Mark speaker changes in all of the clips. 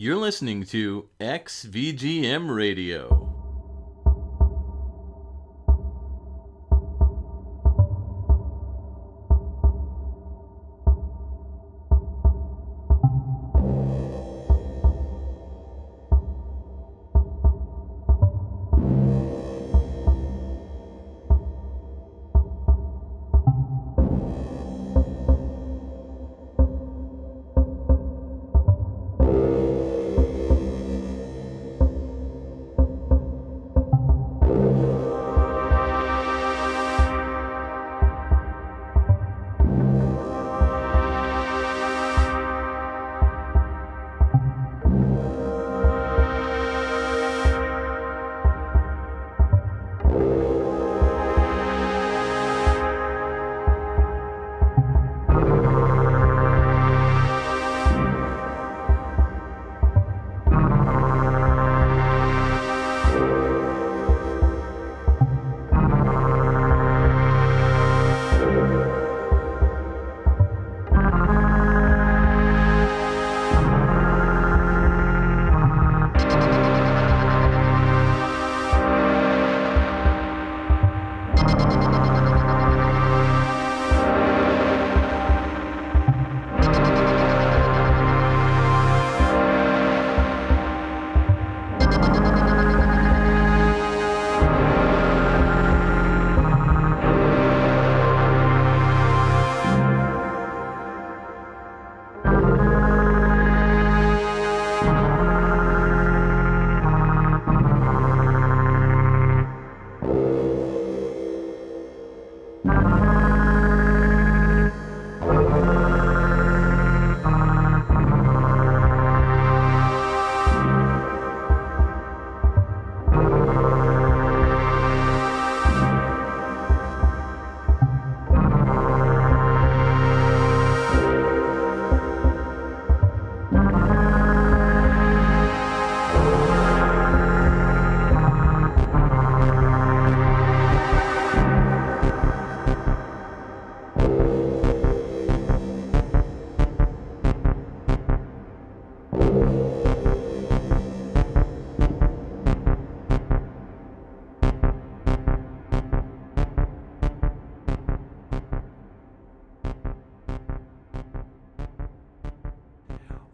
Speaker 1: You're listening to XVGM Radio.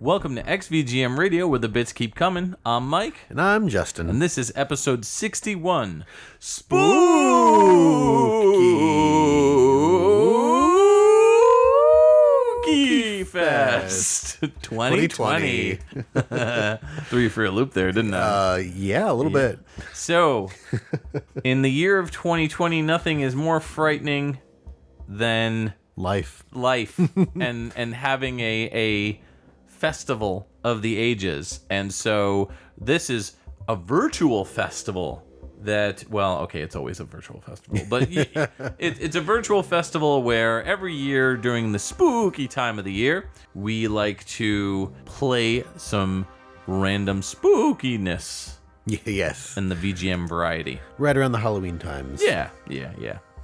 Speaker 1: Welcome to XVGM Radio, where the bits keep coming. I'm Mike.
Speaker 2: And I'm Justin.
Speaker 1: And this is episode 61. SPOOKYFEST 2020. Threw you for a loop there, didn't I?
Speaker 2: Yeah, a little bit.
Speaker 1: So, in the year of 2020, nothing is more frightening than
Speaker 2: life
Speaker 1: and having a festival of the ages. And so this is a virtual festival that, well, okay, it's always a virtual festival, but it's a virtual festival where every year during the spooky time of the year, we like to play some random spookiness.
Speaker 2: Yes.
Speaker 1: In the VGM variety.
Speaker 2: Right around the Halloween times.
Speaker 1: Yeah.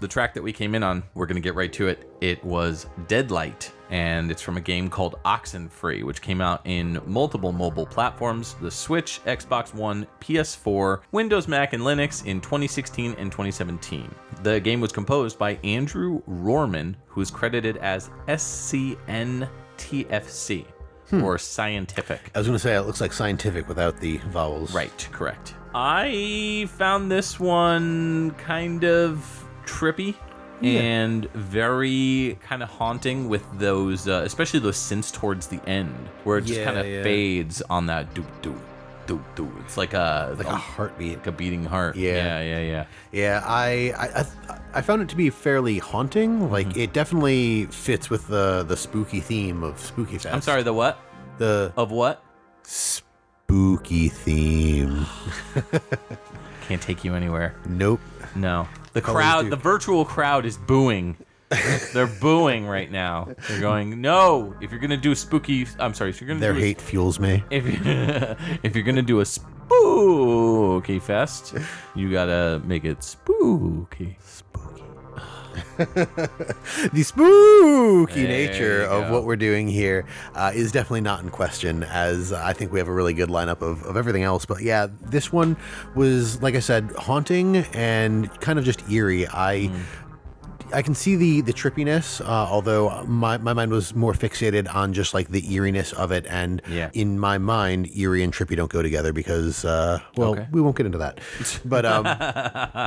Speaker 1: The track that we came in on, we're going to get right to it. It was Deadlight, and it's from a game called Oxenfree, which came out in multiple mobile platforms, the Switch, Xbox One, PS4, Windows, Mac, and Linux in 2016 and 2017. The game was composed by Andrew Rohrmann, who is credited as SCNTFC, or scientific.
Speaker 2: I was going to say, it looks like scientific without the vowels.
Speaker 1: Right, correct. I found this one kind of trippy and very kind of haunting with those, especially those synths towards the end, where it just kind of fades on that doop doop doop doop. It's like a
Speaker 2: heartbeat,
Speaker 1: like a beating heart.
Speaker 2: Yeah. I found it to be fairly haunting. Like it definitely fits with the spooky theme of SPOOKYFEST.
Speaker 1: I'm sorry, the what? Of what?
Speaker 2: Spooky theme.
Speaker 1: Can't take you anywhere.
Speaker 2: Nope.
Speaker 1: No. The crowd, the virtual crowd is booing. They're booing right now. They're going, no, if you're going to do spooky, I'm sorry, if you're going to
Speaker 2: Their hate fuels me.
Speaker 1: If you're going to do a spooky fest, you got to make it spooky.
Speaker 2: Spooky. The spooky
Speaker 1: There
Speaker 2: nature
Speaker 1: you
Speaker 2: of
Speaker 1: go.
Speaker 2: what we're doing here is definitely not in question, as I think we have a really good lineup of everything else. But yeah, this one was, like I said, haunting and kind of just eerie. I can see the trippiness, although my mind was more fixated on just like the eeriness of it. And
Speaker 1: Yeah.
Speaker 2: in my mind, eerie and trippy don't go together because,
Speaker 1: Okay.
Speaker 2: we won't get into that. But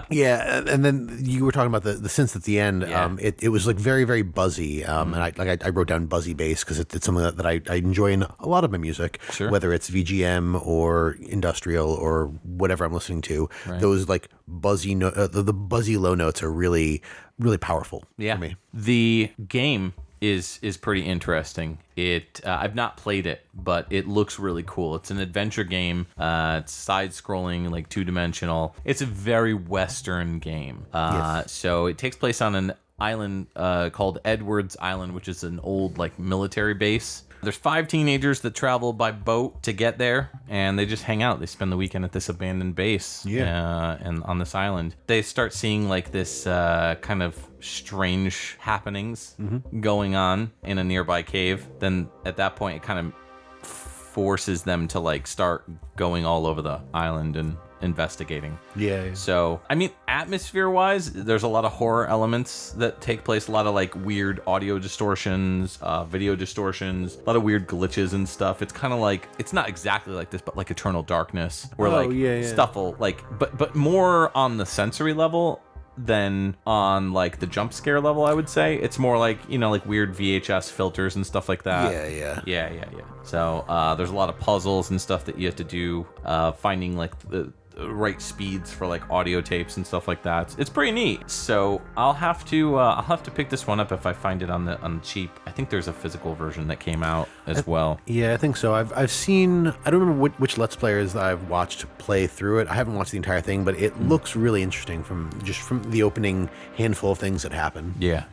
Speaker 2: yeah, and then you were talking about the synths at the end.
Speaker 1: Yeah.
Speaker 2: It was like very, very buzzy. And I wrote down buzzy bass because it's something that I enjoy in a lot of my music,
Speaker 1: Sure.
Speaker 2: whether it's VGM or industrial or whatever I'm listening to.
Speaker 1: Right.
Speaker 2: Those like buzzy, the buzzy low notes are really powerful
Speaker 1: Yeah.
Speaker 2: for me.
Speaker 1: The game is pretty interesting. I've not played it, but it looks really cool. It's an adventure game. It's side-scrolling, like two-dimensional. It's a very Western game.
Speaker 2: Yes.
Speaker 1: So it takes place on an island called Edwards Island, which is an old like military base. There's 5 teenagers that travel by boat to get there, and they just hang out. They spend the weekend at this abandoned base, and on this island. They start seeing like this kind of strange happenings going on in a nearby cave. Then at that point, it kind of forces them to like start going all over the island and investigating.
Speaker 2: Yeah.
Speaker 1: So, I mean, atmosphere-wise, there's a lot of horror elements that take place, a lot of like weird audio distortions, video distortions, a lot of weird glitches and stuff. It's kind of like, it's not exactly like this, but like Eternal Darkness, where stuff will like, but more on the sensory level than on like the jump scare level, I would say. It's more like, like weird VHS filters and stuff like that. Yeah. So there's a lot of puzzles and stuff that you have to do, finding like the right speeds for like audio tapes and stuff like that. It's pretty neat. So I'll have to pick this one up if I find it on the cheap. I think there's a physical version that came out as well.
Speaker 2: Yeah, I think so. I've seen, I don't remember which Let's Players that I've watched play through it. I haven't watched the entire thing, but it looks really interesting from the opening handful of things that happen.
Speaker 1: Yeah.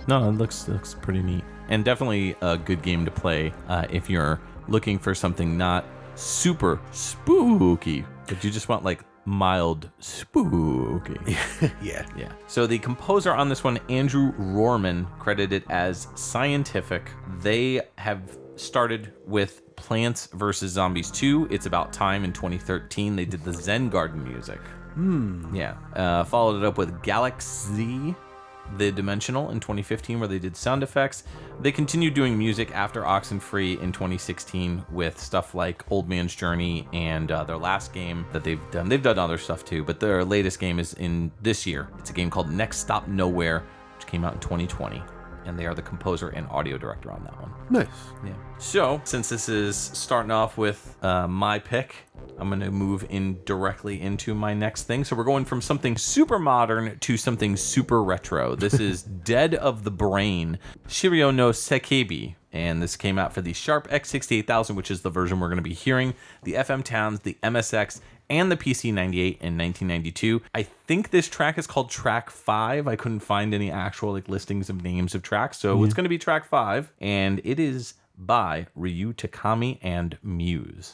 Speaker 1: No, it looks pretty neat. And definitely a good game to play if you're looking for something not super spooky, but you just want like mild spooky.
Speaker 2: Yeah.
Speaker 1: So the composer on this one, Andrew Rohrmann, credited as scientific. They have started with Plants vs. Zombies 2. It's About Time in 2013. They did the Zen Garden music. Yeah. Followed it up with Galaxy the Dimensional in 2015, where they did sound effects. They continued doing music after Oxenfree in 2016 with stuff like Old Man's Journey and their last game that they've done. They've done other stuff too, but their latest game is in this year. It's a game called Next Stop Nowhere, which came out in 2020. And they are the composer and audio director on that one.
Speaker 2: Nice.
Speaker 1: Yeah. So, since this is starting off with my pick, I'm going to move in directly into my next thing. So we're going from something super modern to something super retro. This is Dead of the Brain, Shiryo no Sekebi. And this came out for the Sharp X68000, which is the version we're going to be hearing, the FM Towns, the MSX, and the PC-98 in 1992. I think this track is called Track 5. I couldn't find any actual like listings of names of tracks, so it's going to be Track 5, and it is by Ryu Takami and Muse.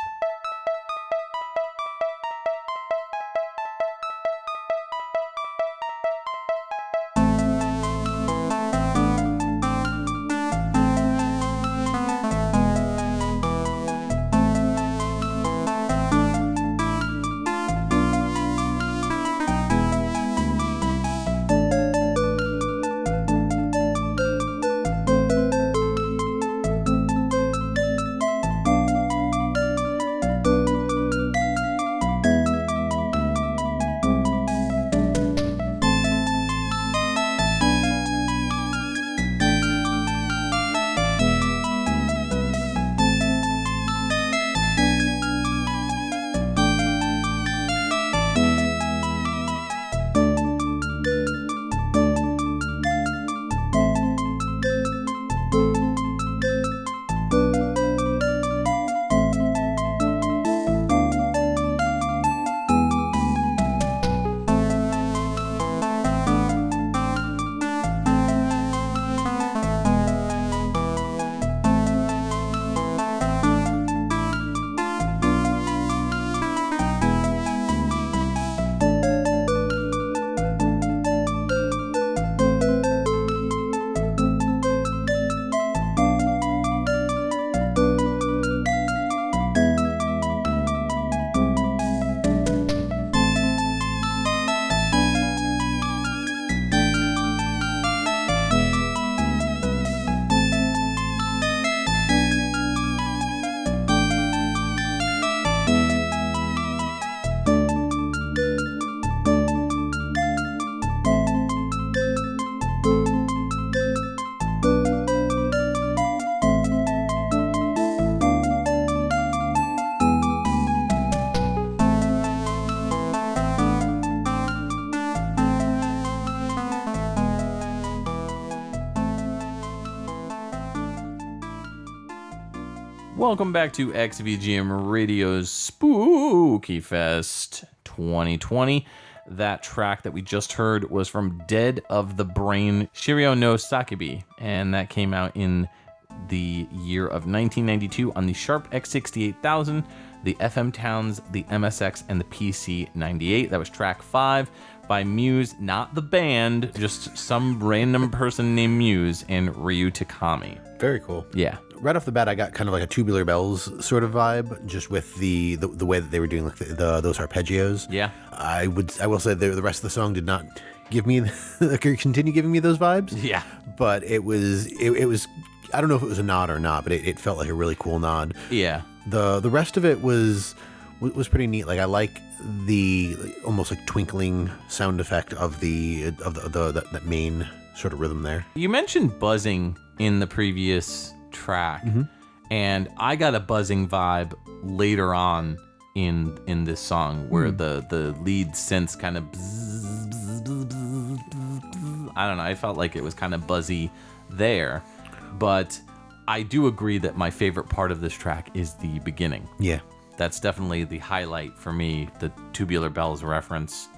Speaker 1: Welcome back to XVGM Radio's Spooky Fest 2020. That track that we just heard was from Dead of the Brain Shiryo no Sakibi, and that came out in the year of 1992 on the Sharp X68000, the FM Towns, the MSX, and the PC98. That was track 5 by Muse, not the band, just some random person named Muse, and Ryu Takami.
Speaker 2: Very cool.
Speaker 1: Yeah.
Speaker 2: Right off the bat, I got kind of like a Tubular Bells sort of vibe, just with the way that they were doing like those arpeggios.
Speaker 1: Yeah.
Speaker 2: I will say the rest of the song did not give me continue giving me those vibes.
Speaker 1: Yeah.
Speaker 2: But it was I don't know if it was a nod or not, but it felt like a really cool nod.
Speaker 1: Yeah.
Speaker 2: The rest of it was pretty neat. Like I like the almost like twinkling sound effect of that main sort of rhythm there.
Speaker 1: You mentioned buzzing in the previous track, and I got a buzzing vibe later on in this song where the lead synths kind of bzz, bzz, bzz, bzz, bzz. I don't know, I felt like it was kind of buzzy there, but I do agree that my favorite part of this track is the beginning.
Speaker 2: Yeah.
Speaker 1: That's definitely the highlight for me, the Tubular Bells reference.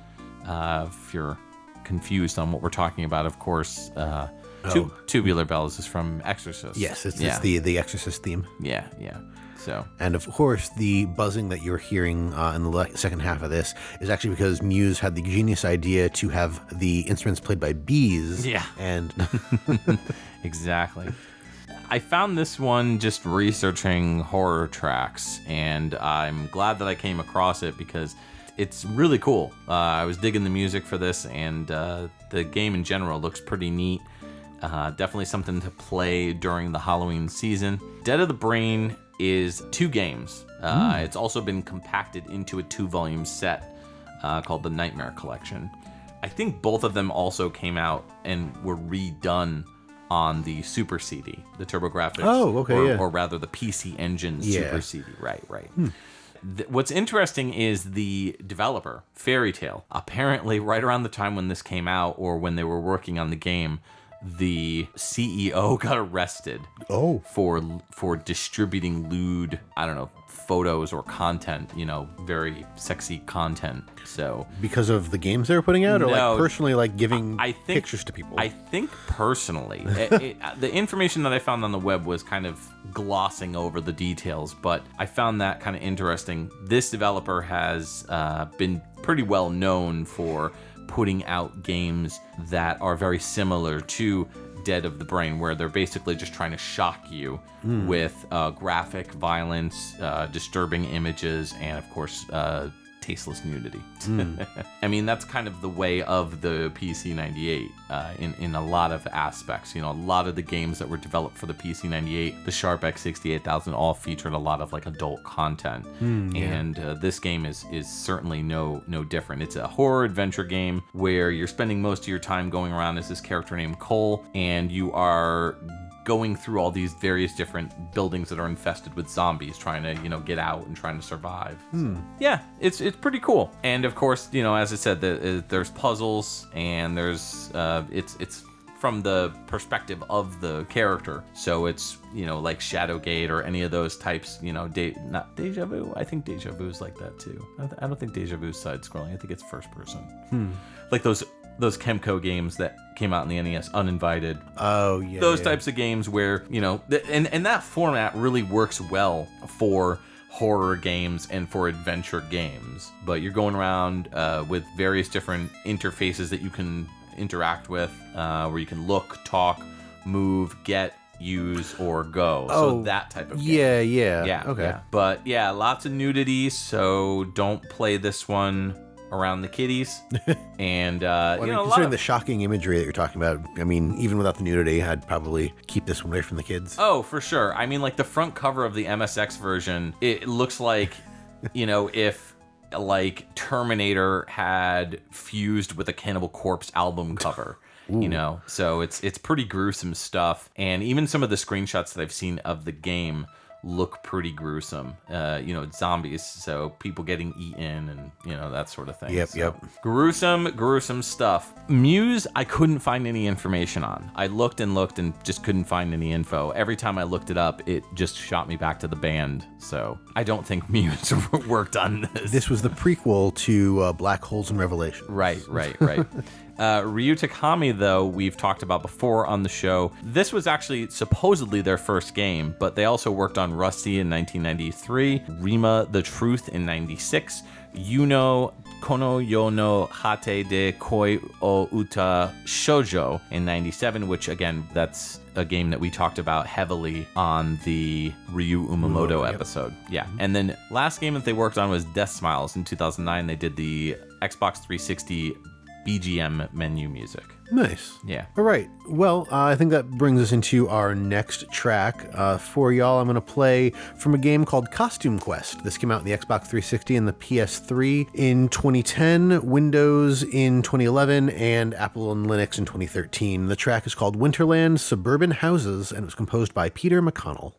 Speaker 1: If you're confused on what we're talking about, of course, Tubular Bells is from Exorcist.
Speaker 2: Yes, it's the Exorcist theme.
Speaker 1: Yeah. So,
Speaker 2: and of course, the buzzing that you're hearing in the second half of this is actually because Muse had the genius idea to have the instruments played by bees.
Speaker 1: Yeah.
Speaker 2: And
Speaker 1: exactly. I found this one just researching horror tracks, and I'm glad that I came across it because it's really cool. I was digging the music for this, and the game in general looks pretty neat. Definitely something to play during the Halloween season. Dead of the Brain is 2 games. It's also been compacted into a 2-volume set called the Nightmare Collection. I think both of them also came out and were redone on the Super CD, the TurboGrafx.
Speaker 2: Oh, okay,
Speaker 1: or rather the PC Engine Super CD. Right. What's interesting is the developer, Fairy Tail. Apparently, right around the time when this came out or when they were working on the game, the CEO got arrested for distributing lewd, I don't know, photos or content, very sexy content. So
Speaker 2: because of the games they were putting out, or
Speaker 1: no,
Speaker 2: like personally like giving
Speaker 1: I think,
Speaker 2: pictures to people?
Speaker 1: I think personally. The information that I found on the web was kind of glossing over the details, but I found that kind of interesting. This developer has been pretty well known for putting out games that are very similar to Dead of the Brain, where they're basically just trying to shock you with graphic violence, disturbing images, and of course tasteless nudity. I mean, that's kind of the way of the PC98 in a lot of aspects. A lot of the games that were developed for the PC98, the Sharp X68000, all featured a lot of like adult content. And this game is certainly no different. It's a horror adventure game where you're spending most of your time going around as this character named Cole, and you are going through all these various different buildings that are infested with zombies, trying to, get out and trying to survive. Yeah, it's pretty cool. And of course, as I said, there's puzzles, and there's it's from the perspective of the character. So it's, like Shadowgate or any of those types, not Deja Vu. I think Deja Vu is like that too. I don't think Deja Vu is side-scrolling. I think it's first person. Like those Kemco games that came out in the NES, Uninvited.
Speaker 2: Oh, yeah.
Speaker 1: Those types of games where, and that format really works well for horror games and for adventure games. But you're going around with various different interfaces that you can interact with, where you can look, talk, move, get, use, or go. So that type of game.
Speaker 2: Yeah. Okay.
Speaker 1: Yeah. But yeah, lots of nudity, so don't play this one around the kiddies. And
Speaker 2: considering the shocking imagery that you're talking about, I mean, even without the nudity, I'd probably keep this one away from the kids.
Speaker 1: Oh, for sure. I mean, like the front cover of the MSX version, it looks like, if like Terminator had fused with a Cannibal Corpse album cover. So it's pretty gruesome stuff. And even some of the screenshots that I've seen of the game look pretty gruesome. You know, zombies, so people getting eaten and, you know, that sort of thing.
Speaker 2: Yep.
Speaker 1: Gruesome stuff. Muse, I couldn't find any information on. I looked and just couldn't find any info. Every time I looked it up, it just shot me back to the band. So I don't think Muse worked on this.
Speaker 2: This was the prequel to Black Holes and Revelation.
Speaker 1: Right. Ryu Takami, though, we've talked about before on the show. This was actually supposedly their first game, but they also worked on Rusty in 1993, Rima the Truth in 96, Yuno Kono Yono Hate de Koi o Uta Shoujo in 97, which again, that's a game that we talked about heavily on the Ryu Umamoto episode. Yeah. And then last game that they worked on was Death Smiles in 2009. They did the Xbox 360 BGM menu music.
Speaker 2: Nice.
Speaker 1: Yeah.
Speaker 2: All right. Well, I think that brings us into our next track. For y'all, I'm going to play from a game called Costume Quest. This came out in the Xbox 360 and the PS3 in 2010, Windows in 2011, and Apple and Linux in 2013. The track is called Winterland Suburban Houses, and it was composed by Peter McConnell.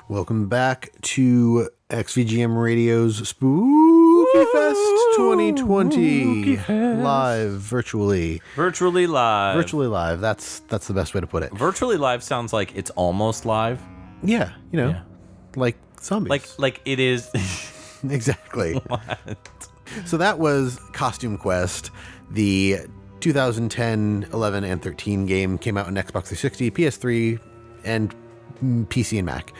Speaker 2: Welcome back to XVGM Radio's SPOOKYFest 2020. Live, virtually.
Speaker 1: Virtually live.
Speaker 2: That's the best way to put it.
Speaker 1: Virtually live sounds like it's almost live.
Speaker 2: Yeah, you know, like zombies.
Speaker 1: Like it is.
Speaker 2: Exactly.
Speaker 1: What?
Speaker 2: So that was Costume Quest, the 2010, 11, and 13 game. Came out on Xbox 360, PS3, and PC and Mac.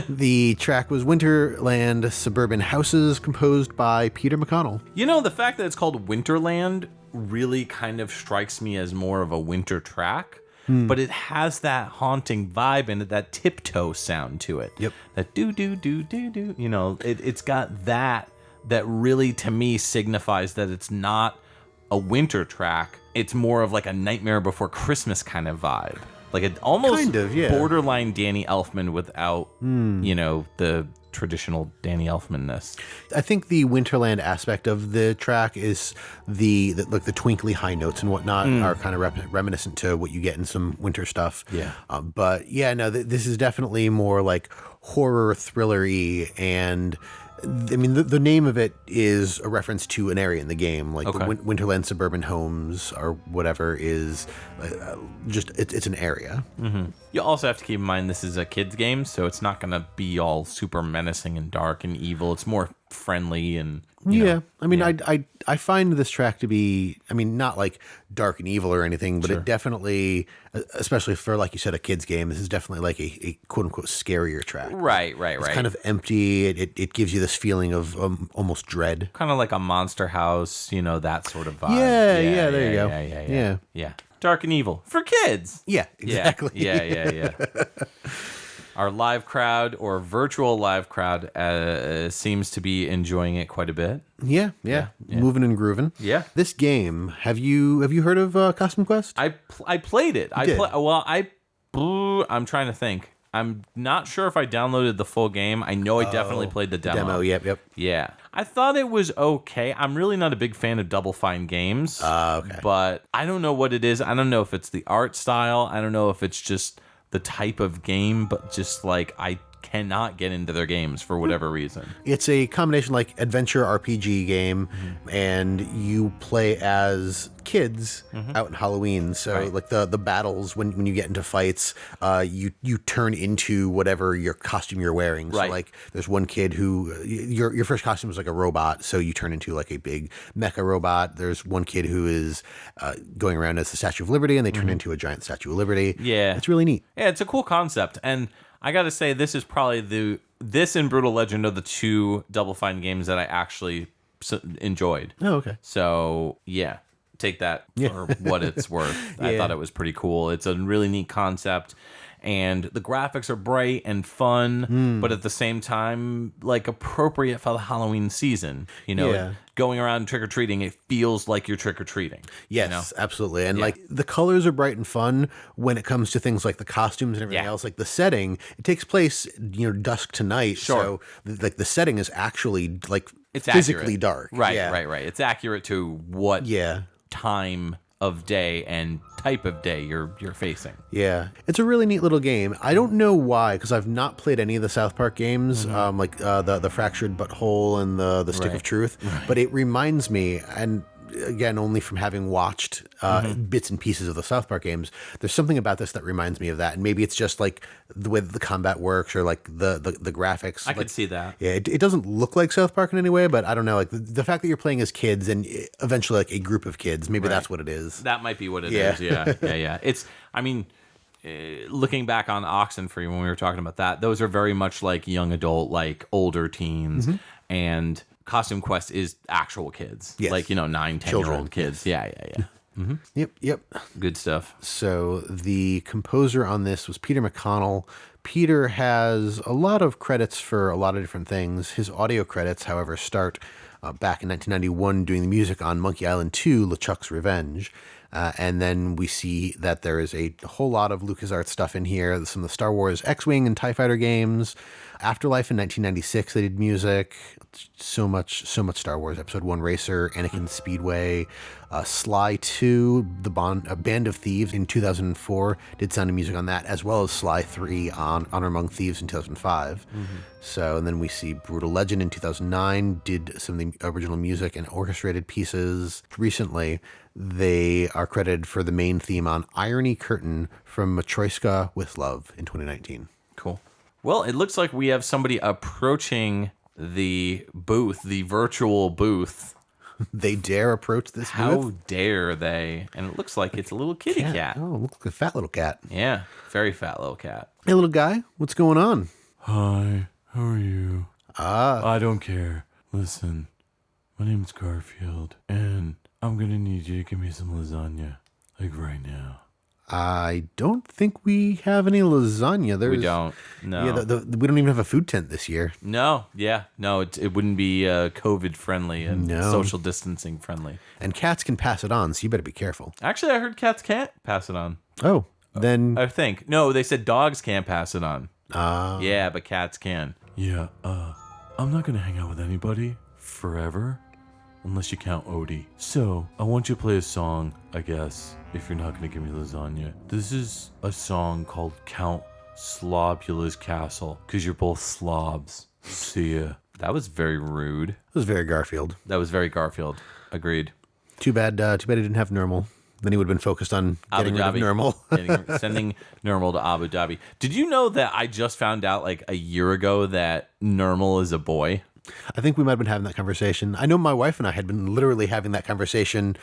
Speaker 2: The track was Winterland Suburban Houses, composed by Peter McConnell.
Speaker 1: You know, the fact that it's called Winterland really kind of strikes me as more of a winter track, but it has that haunting vibe and that tiptoe sound to it.
Speaker 2: Yep.
Speaker 1: That do. You know, it's got that really, to me, signifies that it's not a winter track. It's more of like a Nightmare Before Christmas kind of vibe. Like it almost
Speaker 2: kind of, yeah.
Speaker 1: Borderline Danny Elfman without, you know, the traditional Danny Elfman-ness.
Speaker 2: I think the Winterland aspect of the track is the twinkly high notes and whatnot are kind of reminiscent to what you get in some winter stuff.
Speaker 1: Yeah.
Speaker 2: But yeah, no, this is definitely more like horror thriller-y, and I mean, the name of it is a reference to an area in the game, like the Winterland Suburban Homes or whatever is just, it's an area.
Speaker 1: Mm-hmm. You also have to keep in mind this is a kid's game, so it's not going to be all super menacing and dark and evil. It's more friendly and, you know,
Speaker 2: I mean, I find this track to be, I mean, not like dark and evil or anything, but it definitely, especially for, like you said, a kid's game, this is definitely like a quote-unquote scarier track.
Speaker 1: Right.
Speaker 2: It's kind of empty. It gives you this feeling of almost dread.
Speaker 1: Kind of like a Monster House, you know, that sort of vibe.
Speaker 2: Yeah, there you go.
Speaker 1: Yeah. Dark and evil for kids.
Speaker 2: Yeah, exactly.
Speaker 1: Yeah. Our live crowd or virtual live crowd seems to be enjoying it quite a bit.
Speaker 2: Yeah. Moving and grooving.
Speaker 1: Yeah.
Speaker 2: This game, have you heard of Costume Quest?
Speaker 1: I played it. I'm trying to think. I'm not sure if I downloaded the full game. I know I definitely played the demo.
Speaker 2: Yep.
Speaker 1: Yeah. I thought it was okay. I'm really not a big fan of Double Fine games.
Speaker 2: Okay.
Speaker 1: But I don't know what it is. I don't know if it's the art style. I don't know if it's just the type of game, but just like I cannot get into their games for whatever reason.
Speaker 2: It's a combination like adventure RPG game, and you play as kids out in Halloween. So like the battles, when you get into fights, you turn into whatever your costume you're wearing. So like there's one kid who your first costume is like a robot, so you turn into like a big mecha robot. There's one kid who is going around as the Statue of Liberty, and they turn into a giant Statue of Liberty.
Speaker 1: Yeah,
Speaker 2: it's really neat.
Speaker 1: Yeah, it's a cool concept, and I got to say, this is probably this and Brutal Legend are the two Double Fine games that I actually enjoyed.
Speaker 2: Oh, okay.
Speaker 1: So yeah, take that for what it's worth. I thought it was pretty cool. It's a really neat concept, and the graphics are bright and fun, but at the same time, like appropriate for the Halloween season. You know, going around trick or treating, it feels like you're trick or treating.
Speaker 2: Yes,
Speaker 1: you know?
Speaker 2: absolutely. And like the colors are bright and fun when it comes to things like the costumes and everything else. Like the setting, it takes place, dusk to night.
Speaker 1: Sure.
Speaker 2: So like the setting is actually like
Speaker 1: it's
Speaker 2: physically
Speaker 1: accurate.
Speaker 2: dark.
Speaker 1: Right. It's accurate to what time of day and type of day you're facing.
Speaker 2: Yeah, it's a really neat little game. I don't know why, because I've not played any of the South Park games, like the Fractured Butthole and the Stick of Truth, but it reminds me, and again, only from having watched bits and pieces of the South Park games, there's something about this that reminds me of that. And maybe it's just like the way that the combat works, or like the graphics.
Speaker 1: I could see that.
Speaker 2: Yeah, it doesn't look like South Park in any way, but I don't know. Like the fact that you're playing as kids and eventually like a group of kids, maybe that's what it is.
Speaker 1: That might be what it is. Yeah. It's, I mean, looking back on Oxenfree when we were talking about that, those are very much like young adult, like older teens, and Costume Quest is actual kids, like 9, 10-year-old kids. Yeah.
Speaker 2: Yep.
Speaker 1: Good stuff.
Speaker 2: So the composer on this was Peter McConnell. Peter has a lot of credits for a lot of different things. His audio credits, however, start back in 1991 doing the music on Monkey Island 2, LeChuck's Revenge. And then we see that there is a whole lot of LucasArts stuff in here. Some of the Star Wars X-Wing and TIE Fighter games. Afterlife in 1996, they did music. So much Star Wars. Episode 1 Racer, Anakin Speedway, Sly 2, The Band of Thieves in 2004 did sound and music on that, as well as Sly 3 on Honor Among Thieves in 2005. So, and then we see Brutal Legend in 2009 did some of the original music and orchestrated pieces. Recently, they are credited for the main theme on Irony Curtain from Matryoshka with Love in 2019.
Speaker 1: Cool. Well, it looks like we have somebody approaching the booth, the virtual booth.
Speaker 2: They dare approach this booth?
Speaker 1: How dare they? And it looks like it's a little kitty cat.
Speaker 2: Oh, looks like a fat little cat.
Speaker 1: Yeah, very fat little cat.
Speaker 2: Hey, little guy, what's going on?
Speaker 3: Hi, how are you? I don't care. Listen, my name's Garfield, and I'm gonna need you to give me some lasagna, like right now.
Speaker 2: I don't think we have any lasagna.
Speaker 1: We don't. No.
Speaker 2: Yeah, we don't even have a food tent this year.
Speaker 1: No. Yeah. No. It wouldn't be COVID friendly and social distancing friendly.
Speaker 2: And cats can pass it on, so you better be careful.
Speaker 1: Actually, I heard cats can't pass it on.
Speaker 2: Oh, then
Speaker 1: I think no. They said dogs can't pass it on. Yeah, but cats can.
Speaker 3: Yeah. I'm not gonna hang out with anybody forever, unless you count Odie. So I want you to play a song, I guess, if you're not going to give me lasagna. This is a song called Count Slobula's Castle, because you're both slobs. See ya.
Speaker 1: That was very rude.
Speaker 2: It was very Garfield.
Speaker 1: That was very Garfield. Agreed.
Speaker 2: Too bad he didn't have Normal. Then he would have been focused on getting rid of Normal.
Speaker 1: Sending Normal to Abu Dhabi. Did you know that I just found out like a year ago that Normal is a boy?
Speaker 2: I think we might have been having that conversation. I know my wife and I had been literally having that conversation.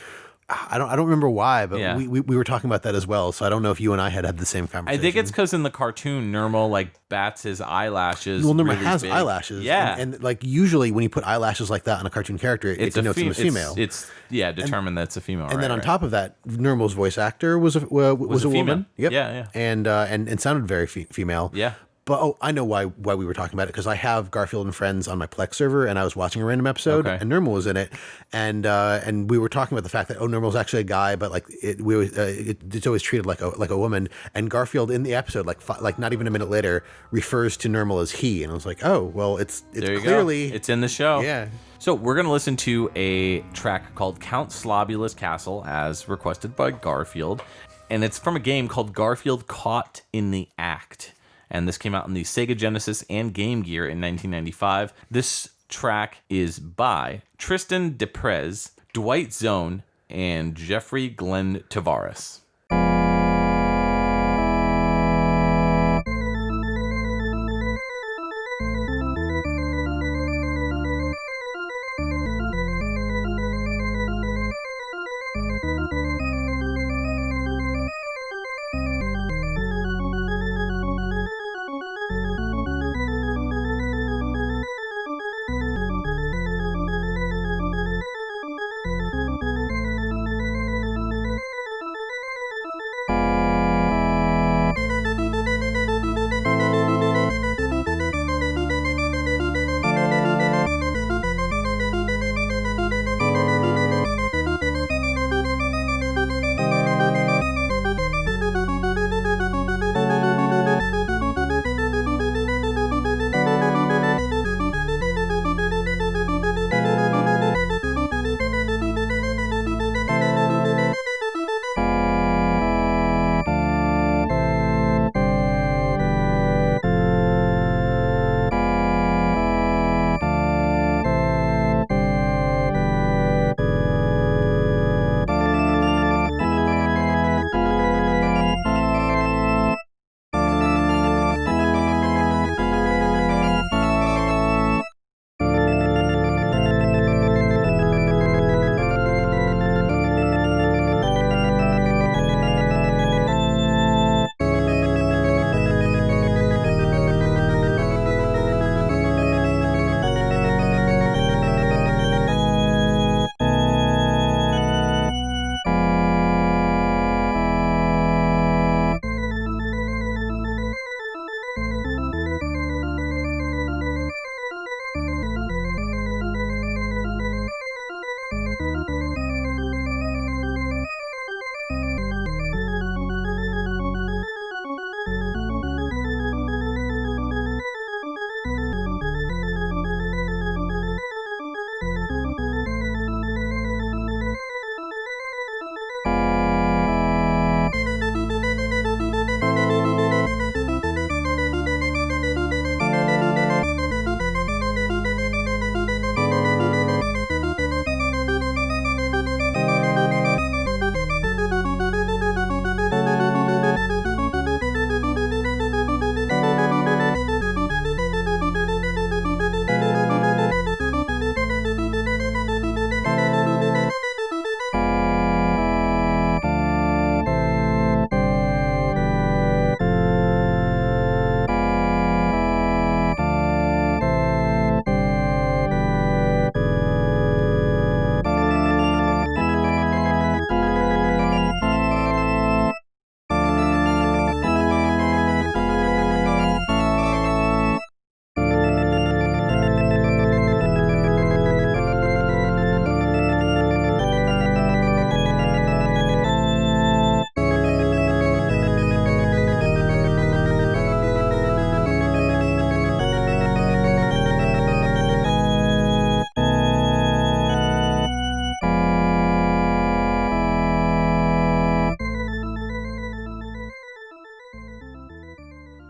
Speaker 2: I don't remember why, but we were talking about that as well. So I don't know if you and I had the same conversation.
Speaker 1: I think it's because in the cartoon, Normal like bats his eyelashes.
Speaker 2: Well, Normal
Speaker 1: really
Speaker 2: has
Speaker 1: big.
Speaker 2: eyelashes.
Speaker 1: Yeah,
Speaker 2: and like usually when you put eyelashes like that on a cartoon character, it denotes him as female.
Speaker 1: It's determined that it's a female.
Speaker 2: And then on top of that, Normal's voice actor was a woman. Yep.
Speaker 1: Yeah.
Speaker 2: And sounded very female.
Speaker 1: Yeah.
Speaker 2: But I know why we were talking about it, because I have Garfield and Friends on my Plex server, and I was watching a random episode, and Normal was in it, and we were talking about the fact that Normal's actually a guy, but like it's always treated like a woman, and Garfield in the episode, like not even a minute later, refers to Normal as he, and I was like, oh well, it's clearly
Speaker 1: it's in the show.
Speaker 2: Yeah.
Speaker 1: So we're gonna listen to a track called Count Slobula's Castle, as requested by Garfield, and it's from a game called Garfield Caught in the Act. and this came out on the Sega Genesis and Game Gear in 1995. This track is by Tristan Deprez, Dwight Zone, and Jeffrey Glenn Tavares.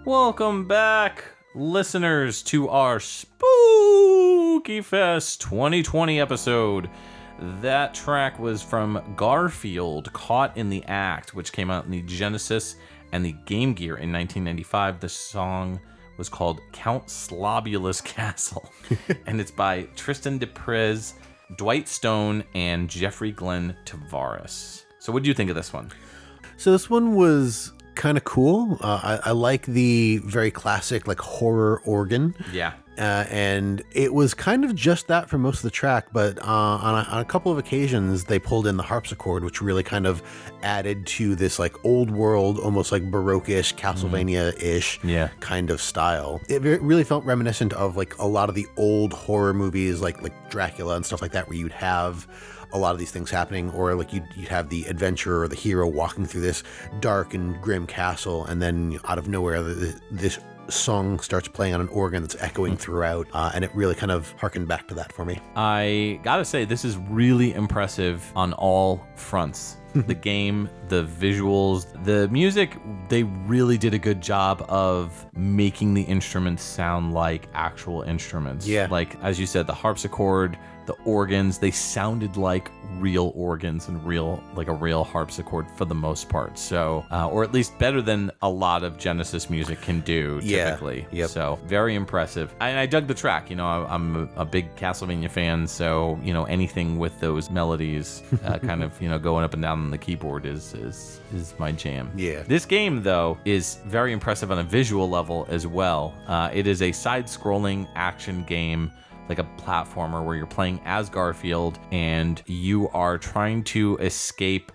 Speaker 1: Welcome back, listeners, to our Spooky Fest 2020 episode. That track was from Garfield, Caught in the Act, which came out in the Genesis and the Game Gear in 1995. The song was called Count Slobulous Castle, and it's by Tristan Deprez, Dwight Stone, and Jeffrey Glenn Tavares. So what do you think of this one?
Speaker 2: So this one was kind of cool. I like the very classic like horror organ.
Speaker 1: Yeah.
Speaker 2: And it was kind of just that for most of the track, but on a couple of occasions they pulled in the harpsichord, which really kind of added to this like old world, almost like Baroque-ish, Castlevania-ish kind of style. It really felt reminiscent of like a lot of the old horror movies like Dracula and stuff like that, where you'd have a lot of these things happening, or like you'd have the adventurer or the hero walking through this dark and grim castle, and then out of nowhere this song starts playing on an organ that's echoing throughout, and it really kind of harkened back to that for me.
Speaker 1: I gotta say, this is really impressive on all fronts. the game, the visuals, the music. They really did a good job of making the instruments sound like actual instruments.
Speaker 2: Yeah.
Speaker 1: Like, as you said, the harpsichord, the organs, they sounded like real organs and like a real harpsichord for the most part. So, or at least better than a lot of Genesis music can do typically.
Speaker 2: Yep.
Speaker 1: So very impressive. And I dug the track. I'm a big Castlevania fan. So, anything with those melodies kind of, going up and down on the keyboard is my jam.
Speaker 2: Yeah.
Speaker 1: This game, though, is very impressive on a visual level as well. It is a side-scrolling action game, like a platformer where you're playing as Garfield and you are trying to escape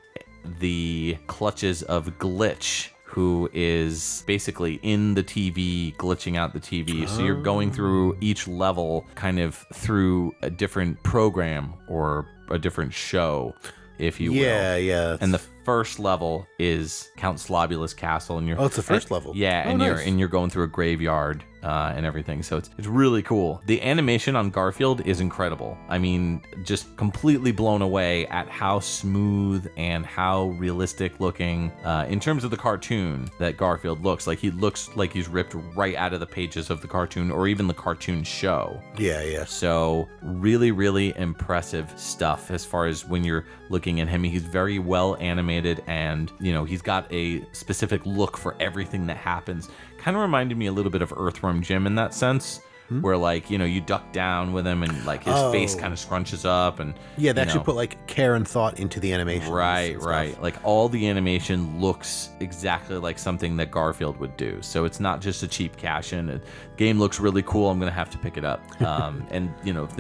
Speaker 1: the clutches of Glitch, who is basically in the TV, glitching out the TV. So you're going through each level kind of through a different program or a different show, if you will.
Speaker 2: Yeah.
Speaker 1: And the first level is Count Slobula's castle, and you're
Speaker 2: It's the first level.
Speaker 1: Yeah, and
Speaker 2: nice.
Speaker 1: you're going through a graveyard and everything. So it's really cool. The animation on Garfield is incredible. I mean, just completely blown away at how smooth and how realistic looking in terms of the cartoon that Garfield looks like. He looks like he's ripped right out of the pages of the cartoon or even the cartoon show.
Speaker 2: Yeah.
Speaker 1: So really, really impressive stuff as far as when you're looking at him. He's very well animated, and he's got a specific look for everything that happens. Kind of reminded me a little bit of Earthworm Jim in that sense, where you duck down with him and his face kind of scrunches up, and
Speaker 2: Yeah, they actually put care and thought into the animation.
Speaker 1: Right. Like all the animation looks exactly like something that Garfield would do. So it's not just a cheap cash in. The game looks really cool. I'm gonna have to pick it up. And if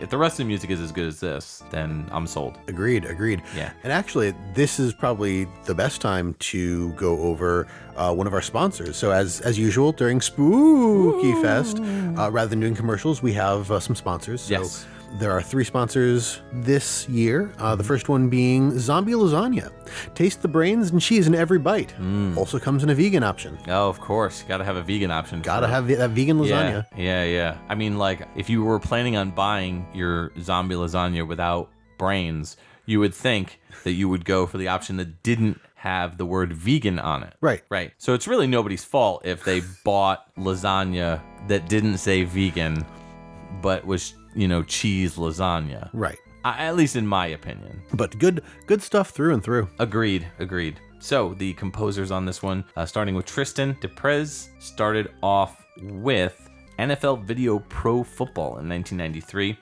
Speaker 1: the rest of the music is as good as this, then I'm sold.
Speaker 2: Agreed.
Speaker 1: Yeah.
Speaker 2: And actually, this is probably the best time to go over one of our sponsors. So as usual during Spooky Fest, rather than doing commercials, we have some sponsors. So
Speaker 1: Yes.
Speaker 2: there are 3 sponsors this year. The first one being Zombie Lasagna. Taste the brains and cheese in every bite. Also comes in a vegan option.
Speaker 1: Oh, of course. Got to have a vegan option.
Speaker 2: Gotta have that vegan lasagna.
Speaker 1: Yeah. I mean, if you were planning on buying your zombie lasagna without brains, you would think that you would go for the option that didn't have the word vegan on it.
Speaker 2: Right.
Speaker 1: So it's really nobody's fault if they bought lasagna that didn't say vegan, but was, cheese lasagna.
Speaker 2: Right.
Speaker 1: At least in my opinion.
Speaker 2: But good stuff through and through.
Speaker 1: Agreed. So the composers on this one, starting with Tristan Deprez, started off with NFL Video Pro Football in 1993.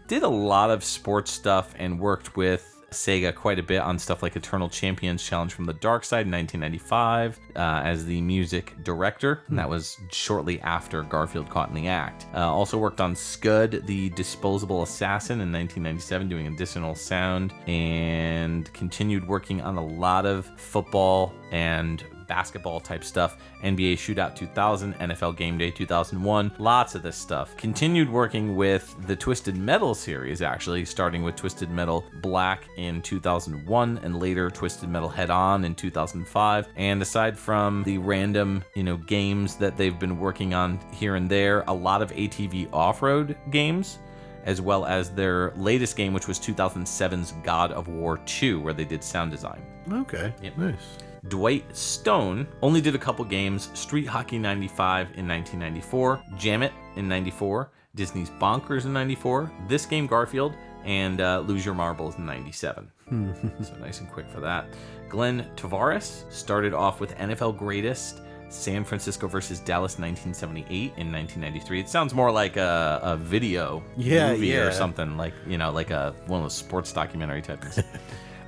Speaker 1: Did a lot of sports stuff and worked with Sega quite a bit on stuff like Eternal Champions Challenge from the Dark Side in 1995 as the music director, and that was shortly after Garfield Caught in the Act. Also worked on Scud, the Disposable Assassin in 1997, doing additional sound, and continued working on a lot of football and basketball type stuff. NBA Shootout 2000, NFL Game Day 2001, lots of this stuff. Continued working with the Twisted Metal series, actually, starting with Twisted Metal Black in 2001 and later Twisted Metal Head On in 2005. And aside from the random, games that they've been working on here and there, a lot of ATV off-road games, as well as their latest game, which was 2007's God of War 2, where they did sound design.
Speaker 2: Okay.
Speaker 1: Yep.
Speaker 2: Nice.
Speaker 1: Dwight Stone only did a couple games: Street Hockey 95 in 1994, Jam It in 94, Disney's Bonkers in 94, this game Garfield, and Lose Your Marbles in 97. So nice and quick for that. Glenn Tavares started off with NFL Greatest, San Francisco versus Dallas 1978 in 1993. It sounds more like a video movie or something, like one of those sports documentary type things.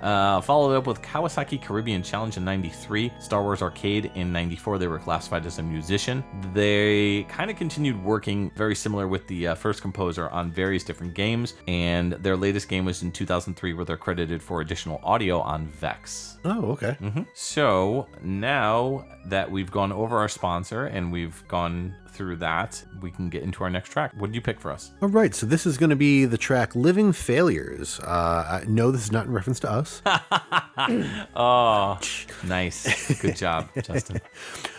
Speaker 1: Followed up with Kawasaki Caribbean Challenge in 93, Star Wars Arcade in 94. They were classified as a musician. They kind of continued working very similar with the first composer on various different games, and their latest game was in 2003, where they're credited for additional audio on Vex.
Speaker 2: Oh, okay.
Speaker 1: So now that we've gone over our sponsor and we've gone through that, we can get into our next track. What did you pick for us?
Speaker 2: All right, so this is going to be the track Living Failures. No, this is not in reference to us. house.
Speaker 1: Oh, nice. Good job, Justin.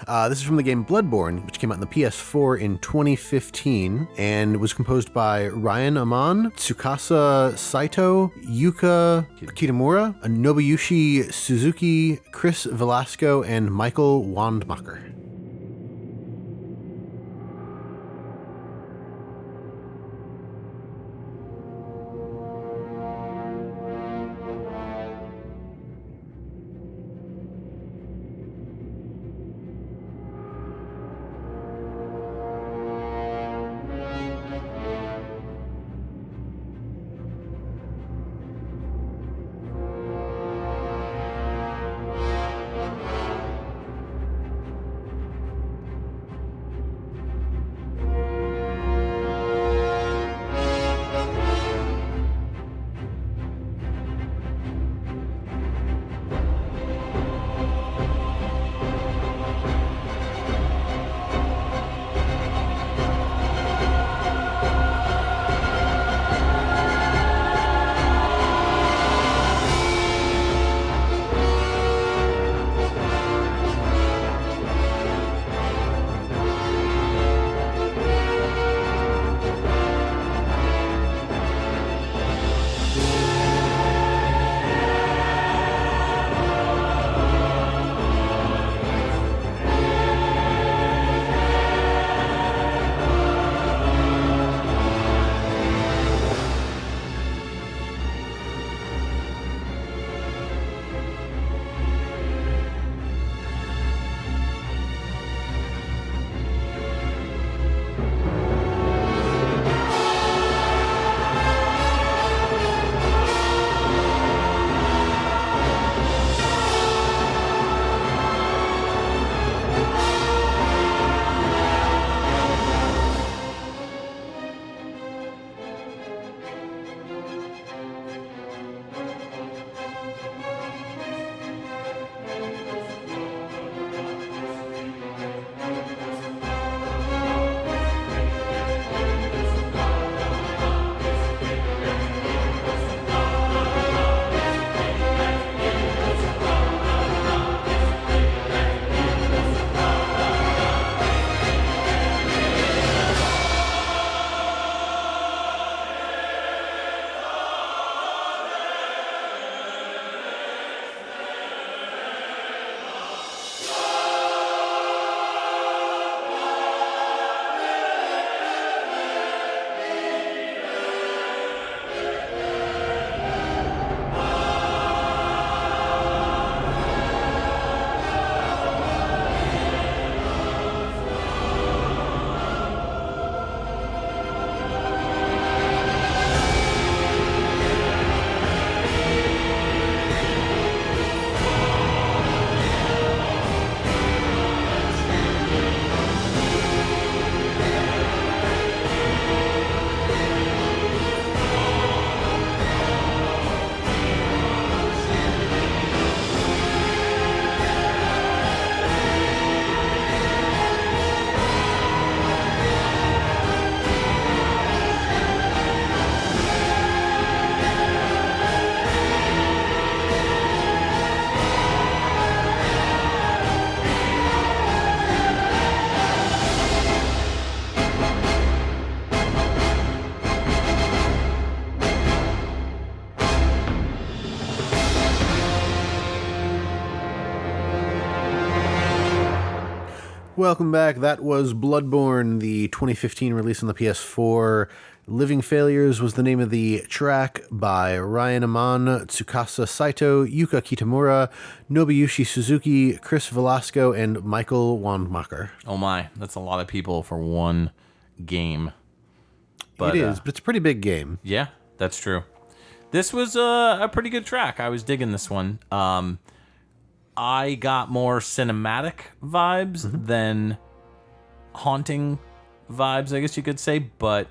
Speaker 2: This is from the game Bloodborne, which came out on the PS4 in 2015 and was composed by Ryan Amon, Tsukasa Saito, Yuka Kitamura, Nobuyushi Suzuki, Chris Velasco, and Michael Wandmacher. Welcome back. That was Bloodborne, the 2015 release on the PS4. Living Failures was the name of the track by Ryan Amon, Tsukasa Saito, Yuka Kitamura, Nobuyushi Suzuki, Chris Velasco, and Michael Wandmacher.
Speaker 1: Oh my, that's a lot of people for one game.
Speaker 2: But, it is, but it's a pretty big game.
Speaker 1: Yeah, that's true. This was a pretty good track. I was digging this one. I got more cinematic vibes than haunting vibes, I guess you could say, but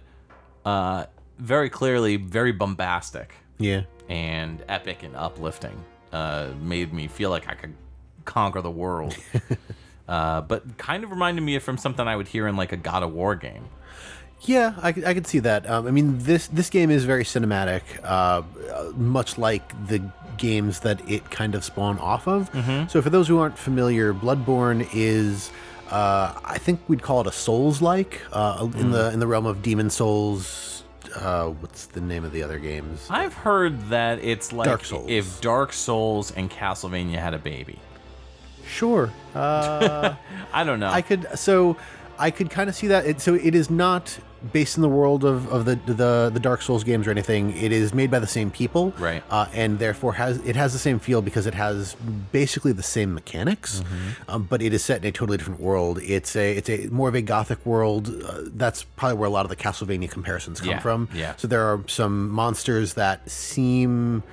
Speaker 1: very clearly very bombastic.
Speaker 2: Yeah.
Speaker 1: And epic and uplifting. Made me feel like I could conquer the world. But kind of reminded me of from something I would hear in like a God of War game.
Speaker 2: Yeah, I could see that. I mean, this game is very cinematic, much like the games that it kind of spawn off of. So for those who aren't familiar, Bloodborne is, I think we'd call it a Souls-like, in the realm of Demon Souls. What's the name of the other games?
Speaker 1: I've heard that it's like
Speaker 2: Dark Souls.
Speaker 1: if Dark Souls and Castlevania had a baby.
Speaker 2: Sure.
Speaker 1: I don't know.
Speaker 2: I could kind of see that. It is not based in the world of the Dark Souls games or anything. It is made by the same people,
Speaker 1: Right.
Speaker 2: And therefore has the same feel because it has basically the same mechanics, but it is set in a totally different world. It's a more of a gothic world. That's probably where a lot of the Castlevania comparisons come from.
Speaker 1: Yeah.
Speaker 2: So there are some monsters that seem.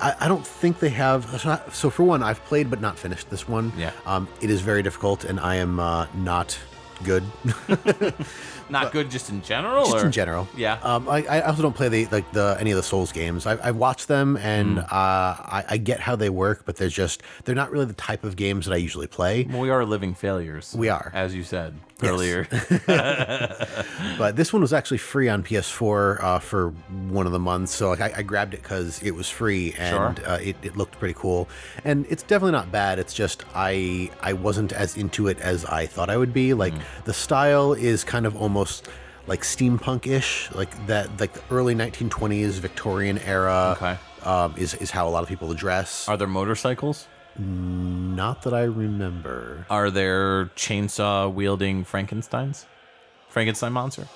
Speaker 2: I don't think they have. So for one, I've played but not finished this one.
Speaker 1: Yeah.
Speaker 2: It is very difficult, and I am not good.
Speaker 1: Not good just in general?
Speaker 2: Just
Speaker 1: or?
Speaker 2: in general.
Speaker 1: Yeah.
Speaker 2: I also don't play any of the Souls games. I watch them and I get how they work, but they're not really the type of games that I usually play.
Speaker 1: Well, we are living failures.
Speaker 2: We are.
Speaker 1: As you said
Speaker 2: Yes.
Speaker 1: earlier.
Speaker 2: But this one was actually free on PS4 for one of the months, so I grabbed it because it was free and it looked pretty cool. And it's definitely not bad. It's just I wasn't as into it as I thought I would be. Like the style is kind of almost like steampunk-ish, like the early 1920s Victorian era.
Speaker 1: Okay.
Speaker 2: Is how a lot of people dress.
Speaker 1: Are there motorcycles?
Speaker 2: Not that I remember.
Speaker 1: Are there chainsaw-wielding Frankenstein monster?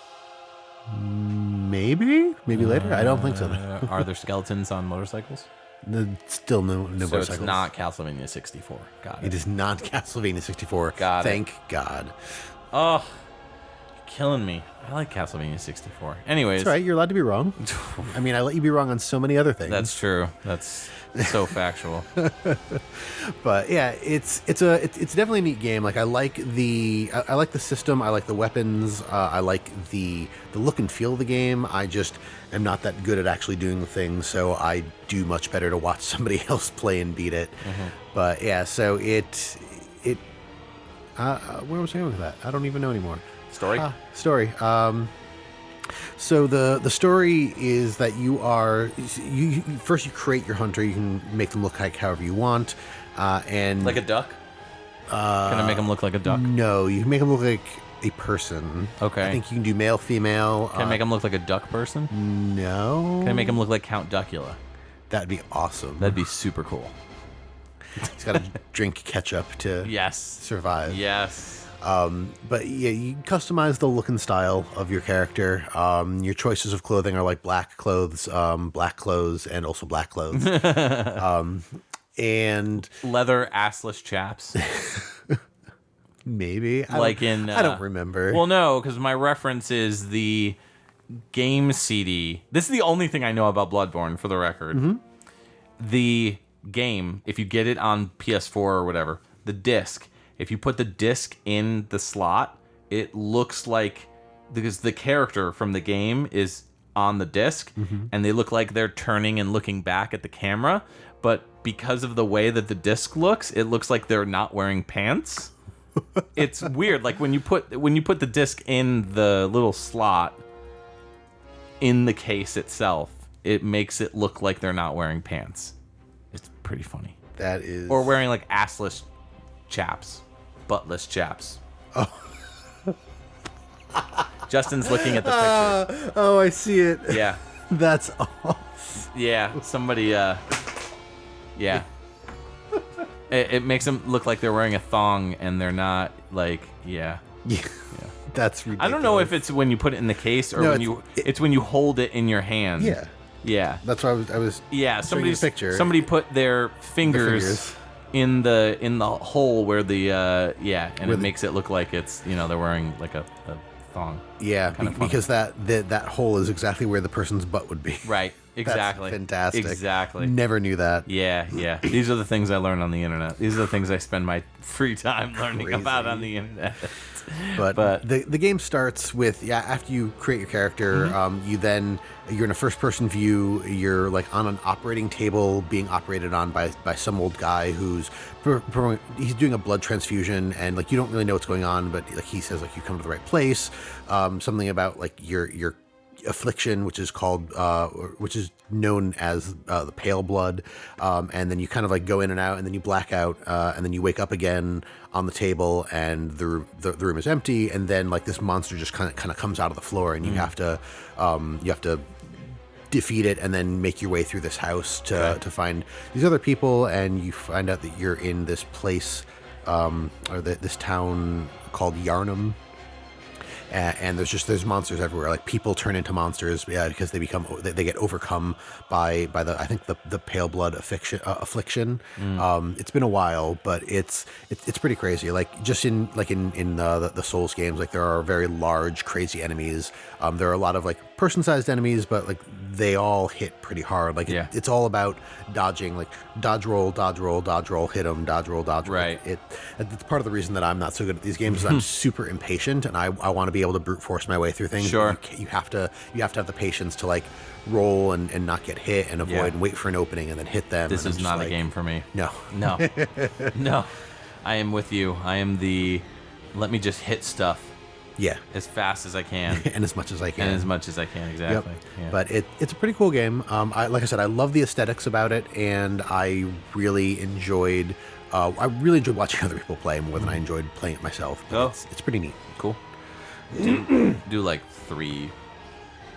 Speaker 2: Maybe later. I don't think so.
Speaker 1: Are there skeletons on motorcycles?
Speaker 2: Still no
Speaker 1: So
Speaker 2: motorcycles.
Speaker 1: it's not Castlevania 64. Got it.
Speaker 2: It is not Castlevania 64.
Speaker 1: Got it.
Speaker 2: Thank God.
Speaker 1: Oh, you're killing me. I like Castlevania 64. Anyways.
Speaker 2: It's all right. You're allowed to be wrong. I mean, I let you be wrong on so many other things.
Speaker 1: That's true. That's so factual.
Speaker 2: But yeah, it's definitely a neat game. Like I like the system. I like the weapons. I like the look and feel of the game. I just am not that good at actually doing the things, so I do much better to watch somebody else play and beat it. But yeah, so where was I going with that? I don't even know anymore.
Speaker 1: Story?
Speaker 2: Story. So the story is that you first you create your hunter. You can make them look like however you want, and
Speaker 1: Like a duck? Can I make him look like a duck?
Speaker 2: no, you can make them look like a person.
Speaker 1: Okay.
Speaker 2: I think you can do male, female.
Speaker 1: Can I make him look like a duck person?
Speaker 2: No.
Speaker 1: Can I make him look like Count Duckula?
Speaker 2: That'd be awesome.
Speaker 1: That'd be super cool.
Speaker 2: He's got to drink ketchup to
Speaker 1: Yes.
Speaker 2: survive.
Speaker 1: Yes.
Speaker 2: But yeah, you customize the look and style of your character. Your choices of clothing are like black clothes, and also black clothes. And
Speaker 1: Leather assless chaps.
Speaker 2: maybe I don't remember.
Speaker 1: Well, no, because my reference is the game CD. This is the only thing I know about Bloodborne, for the record. The game, if you get it on PS4 or whatever, the disc, if you put the disc in the slot, it looks like, because the character from the game is on the disc, and they look like they're turning and looking back at the camera, but because of the way that the disc looks, it looks like they're not wearing pants. It's weird. Like when you put the disc in the little slot in the case itself, it makes it look like they're not wearing pants. It's pretty funny.
Speaker 2: That is...
Speaker 1: Or wearing like assless chaps, buttless chaps. Oh. Justin's looking at the picture.
Speaker 2: Oh, I see it.
Speaker 1: Yeah.
Speaker 2: That's awesome.
Speaker 1: Yeah. Somebody. Yeah. It makes them look like they're wearing a thong and they're not. Like, yeah.
Speaker 2: Yeah. That's ridiculous.
Speaker 1: I don't know if it's when you put it in the case or
Speaker 2: No,
Speaker 1: when it's when you hold it in your hand.
Speaker 2: Yeah.
Speaker 1: Yeah.
Speaker 2: That's why I was
Speaker 1: Yeah.
Speaker 2: showing you the picture.
Speaker 1: Somebody put their fingers in the hole where the and it makes it look like it's they're wearing like a thong.
Speaker 2: Yeah,
Speaker 1: Kinda funny.
Speaker 2: because that hole is exactly where the person's butt would be.
Speaker 1: Right. Exactly.
Speaker 2: That's fantastic.
Speaker 1: Exactly.
Speaker 2: Never knew that.
Speaker 1: Yeah. These are the things I learn on the internet. These are the things I spend my free time learning about on the internet.
Speaker 2: But the game starts with after you create your character, you're in a first person view. You're like on an operating table being operated on by some old guy who's he's doing a blood transfusion, and like you don't really know what's going on, but like he says like you come to the right place. Something about like your affliction, which is called which is known as the pale blood, and then you kind of like go in and out, and then you black out, and then you wake up again on the table, and the room is empty, and then like this monster just kind of comes out of the floor, and you have to defeat it and then make your way through this house to find these other people, and you find out that you're in this place this town called Yarnum. And there's monsters everywhere. Like people turn into monsters because they get overcome by the I think the pale blood affliction. It's been a while, but it's pretty crazy. Like just in the Souls games, like there are very large crazy enemies. There are a lot of like person-sized enemies, but like they all hit pretty hard. Like it's all about dodging, like dodge roll, hit them, dodge roll.
Speaker 1: Right.
Speaker 2: It's part of the reason that I'm not so good at these games is I'm super impatient, and I want to be able to brute force my way through things.
Speaker 1: Sure.
Speaker 2: You have to have the patience to like roll and not get hit and avoid and wait for an opening and then hit them.
Speaker 1: This is not a game for me.
Speaker 2: No.
Speaker 1: No. I am with you. I am the let me just hit stuff.
Speaker 2: Yeah.
Speaker 1: As fast as I can.
Speaker 2: And as much as I can.
Speaker 1: Exactly.
Speaker 2: Yep.
Speaker 1: Yeah.
Speaker 2: But it's a pretty cool game. Like I said, I love the aesthetics about it, and I really enjoyed watching other people play more than I enjoyed playing it myself. But it's pretty neat.
Speaker 1: Cool. Do like three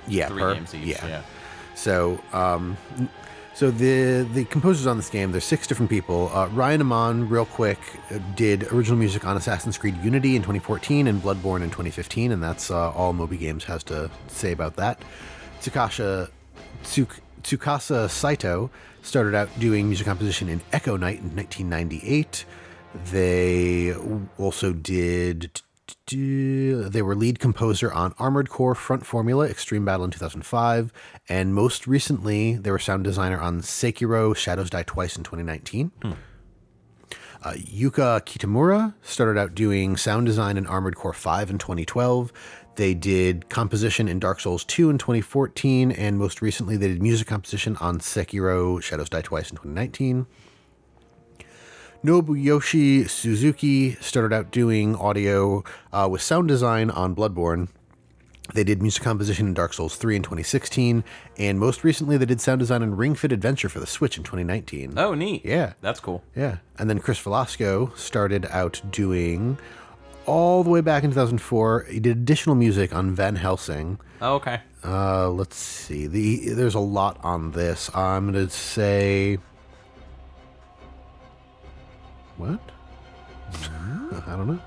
Speaker 1: games each. Yeah.
Speaker 2: So the composers on this game, there's 6 different people. Ryan Amon, real quick, did original music on Assassin's Creed Unity in 2014 and Bloodborne in 2015, and that's all Moby Games has to say about that. Tsukasa Saito started out doing music composition in Echo Night in 1998. They also they were lead composer on Armored Core Front Formula Extreme Battle in 2005, and most recently they were sound designer on Sekiro Shadows Die Twice in 2019. Yuka Kitamura started out doing sound design in Armored Core 5 in 2012. They did composition in Dark Souls 2 in 2014, and most recently they did music composition on Sekiro Shadows Die Twice in 2019. Nobuyoshi Suzuki started out doing audio with sound design on Bloodborne. They did music composition in Dark Souls 3 in 2016, and most recently they did sound design in Ring Fit Adventure for the Switch in 2019.
Speaker 1: Oh, neat.
Speaker 2: Yeah.
Speaker 1: That's cool.
Speaker 2: Yeah. And then Chris Velasco started out doing, all the way back in 2004, he did additional music on Van Helsing.
Speaker 1: Oh, okay.
Speaker 2: Let's see. There's a lot on this. I'm going to say... What? I don't know.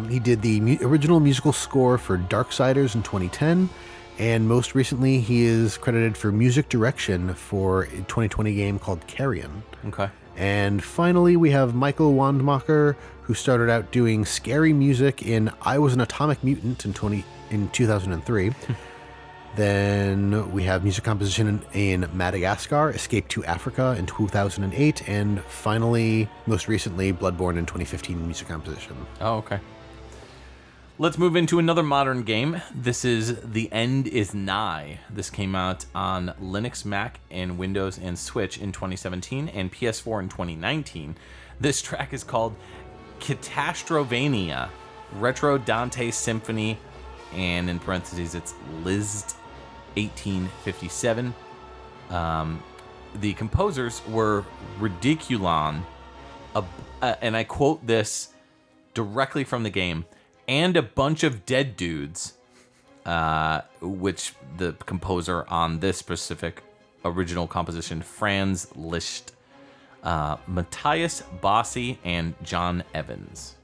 Speaker 2: He did the original musical score for Darksiders in 2010, and most recently he is credited for music direction for a 2020 game called Carrion.
Speaker 1: Okay.
Speaker 2: And finally, we have Michael Wandmacher, who started out doing scary music in I Was an Atomic Mutant in 2003. Then we have music composition in Madagascar, Escape to Africa in 2008, and finally, most recently, Bloodborne in 2015 music composition.
Speaker 1: Oh, okay. Let's move into another modern game. This is The End Is Nigh. This came out on Linux, Mac, and Windows and Switch in 2017 and PS4 in 2019. This track is called Catastrovania, Retro Dante Symphony, and in parentheses, it's Liszt 1857. The composers were Ridiculon, and I quote this directly from the game, and a bunch of dead dudes, which the composer on this specific original composition, Franz Liszt, Matthias Bossi, and John Evans.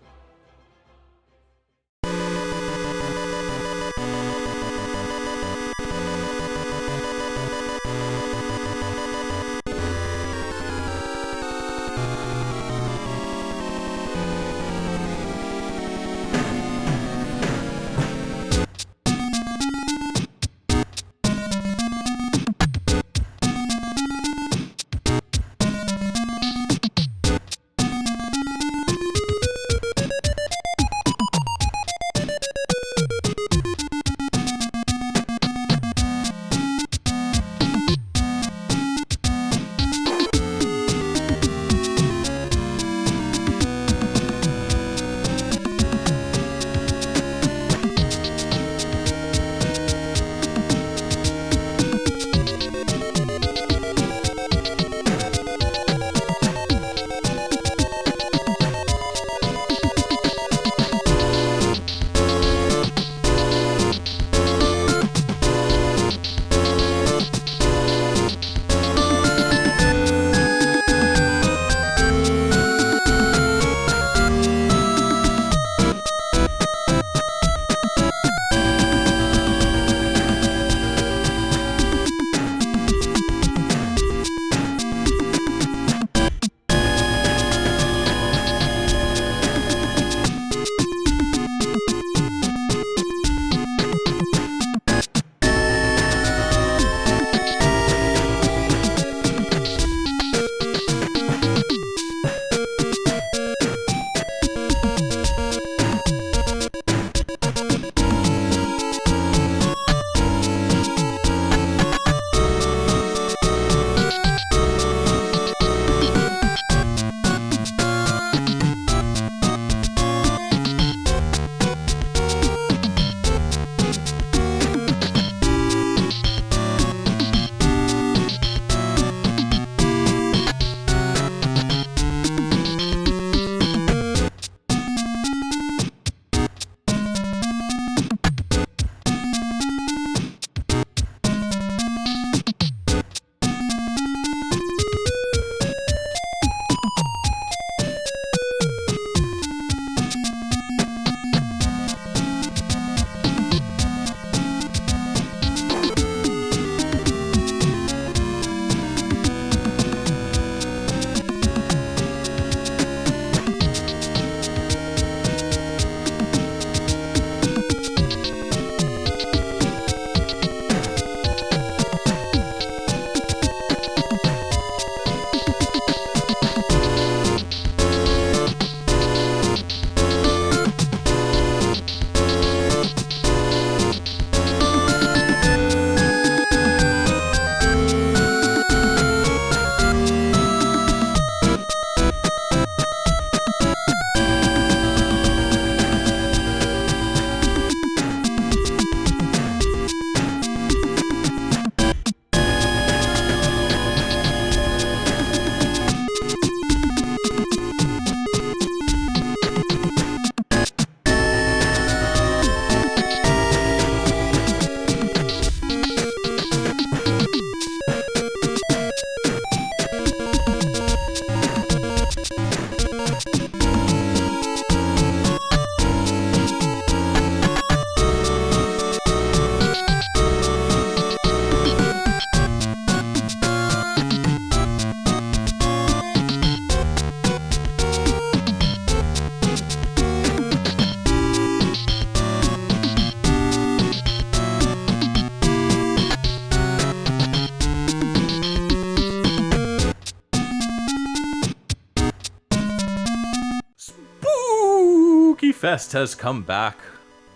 Speaker 1: SPOOKYFEST has come back.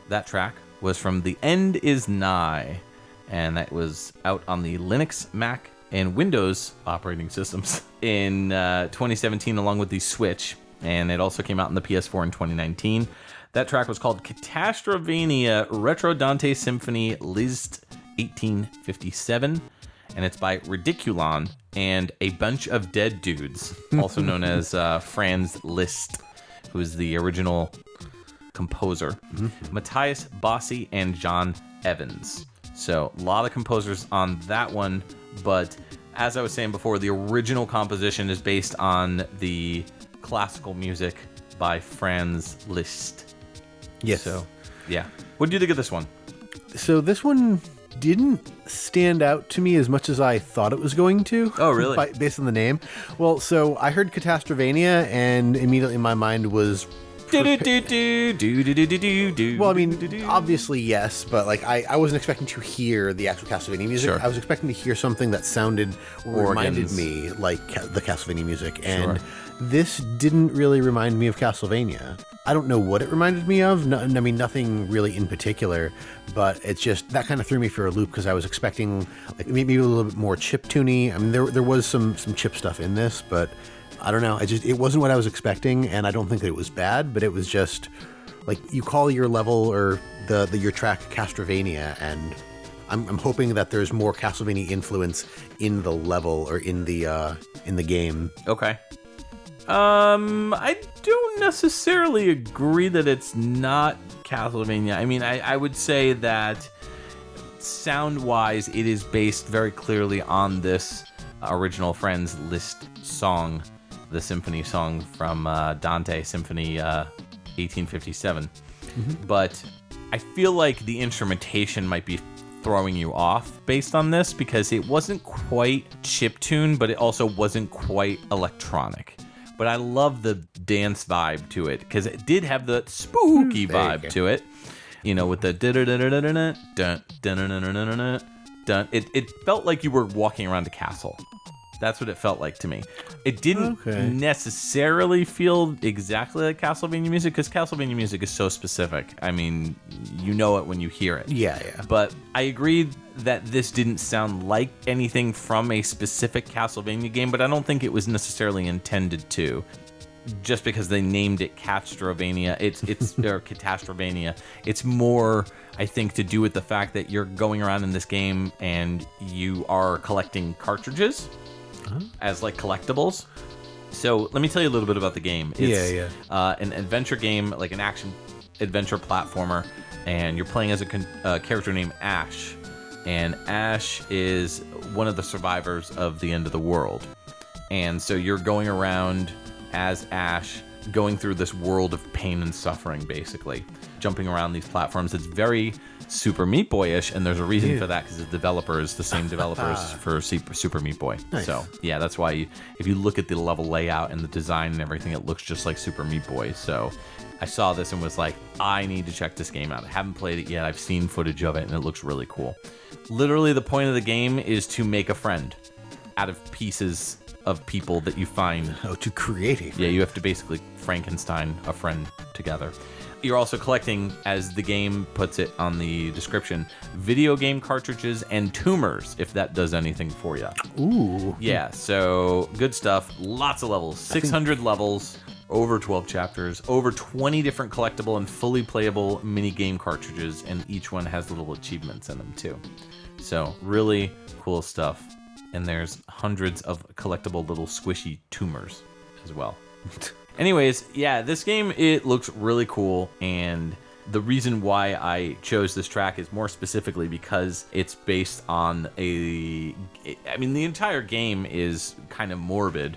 Speaker 1: That track was from The End Is Nigh, and that was out on the Linux, Mac, and Windows operating systems in 2017, along with the Switch, and it also came out on the PS4 in 2019. That track was called Catastrovania Retro Dante Symphony Liszt 1857, and it's by Ridiculon and a bunch of dead dudes, also known as Franz Liszt, who is the original composer, Matthias Bossi and John Evans. So a lot of composers on that one, but as I was saying before, the original composition is based on the classical music by Franz Liszt.
Speaker 2: Yes.
Speaker 1: So, yeah. What did you think of this one?
Speaker 2: So this one didn't stand out to me as much as I thought it was going to.
Speaker 1: Oh, really?
Speaker 2: Based on the name. Well, so I heard Catastrovania, and immediately my mind was... Well, I mean, obviously, yes, but like I wasn't expecting to hear the actual Castlevania music.
Speaker 1: Sure.
Speaker 2: I was expecting to hear something that sounded or reminded me like the Castlevania music, and this didn't really remind me of Castlevania. I don't know what it reminded me of. No, I mean, nothing really in particular, but it's just that kind of threw me for a loop because I was expecting like maybe a little bit more chiptune-y. I mean, there was some chip stuff in this, but I don't know. It wasn't what I was expecting, and I don't think that it was bad, but it was just like you call your level or your track Castlevania, and I'm hoping that there's more Castlevania influence in the level or in the game.
Speaker 1: Okay. I don't necessarily agree that it's not Castlevania. I mean, I would say that sound-wise, it is based very clearly on this original Franz Liszt song, the symphony song from Dante Symphony 1857. But I feel like the instrumentation might be throwing you off based on this because it wasn't quite chiptune, but it also wasn't quite electronic. But I love the dance vibe to it because it did have the spooky vibe to it. You know, with the dun. It felt like you were walking around a castle. That's what it felt like to me. It didn't necessarily feel exactly like Castlevania music because Castlevania music is so specific. I mean, you know it when you hear it.
Speaker 2: Yeah.
Speaker 1: But I agree that this didn't sound like anything from a specific Castlevania game, but I don't think it was necessarily intended to. Just because they named it Catastrovania, it's or Catastrovania. It's more, I think, to do with the fact that you're going around in this game and you are collecting cartridges as like collectibles. So let me tell you a little bit about the game. It's an adventure game, like an action adventure platformer, and you're playing as a character named Ash. And Ash is one of the survivors of the end of the world. And so you're going around as Ash, going through this world of pain and suffering, basically. Jumping around these platforms. It's very Super Meat Boy-ish, and there's a reason for that, because the developers, the same developers for Super Meat Boy.
Speaker 2: Nice.
Speaker 1: So, yeah, that's why if you look at the level layout and the design and everything, it looks just like Super Meat Boy. So I saw this and was like, I need to check this game out. I haven't played it yet. I've seen footage of it, and it looks really cool. Literally, the point of the game is to make a friend out of pieces of people that you find.
Speaker 2: Oh, to create a friend.
Speaker 1: Yeah, you have to basically Frankenstein a friend together. You're also collecting, as the game puts it on the description, video game cartridges and tumors, if that does anything for you.
Speaker 2: Ooh.
Speaker 1: Yeah, so good stuff. Lots of levels. 600 levels, over 12 chapters, over 20 different collectible and fully playable mini game cartridges, and each one has little achievements in them too. So really cool stuff. And there's hundreds of collectible little squishy tumors as well. Anyways, yeah, this game, it looks really cool, and the reason why I chose this track is more specifically because it's based on the entire game is kind of morbid,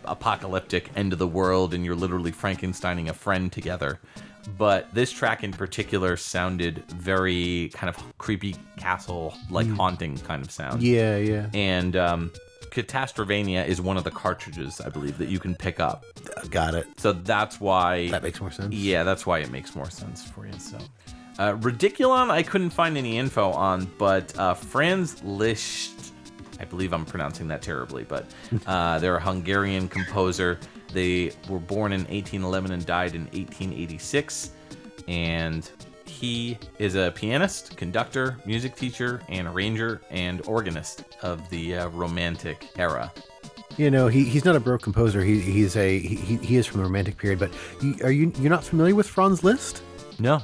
Speaker 1: apocalyptic, end of the world, and you're literally Frankensteining a friend together. But this track in particular sounded very kind of creepy castle, like haunting kind of sound.
Speaker 2: Yeah.
Speaker 1: And Catastrovania is one of the cartridges, I believe, that you can pick up.
Speaker 2: Got it.
Speaker 1: So that's why...
Speaker 2: That makes more sense.
Speaker 1: Yeah, that's why it makes more sense for you. So, Ridiculon, I couldn't find any info on, but Franz Liszt, I believe I'm pronouncing that terribly, but they're a Hungarian composer. They were born in 1811 and died in 1886. And he is a pianist, conductor, music teacher, and arranger and organist of the Romantic era.
Speaker 2: You know, he's not a Baroque composer. He is from the Romantic period. But you're not familiar with Franz Liszt?
Speaker 1: No.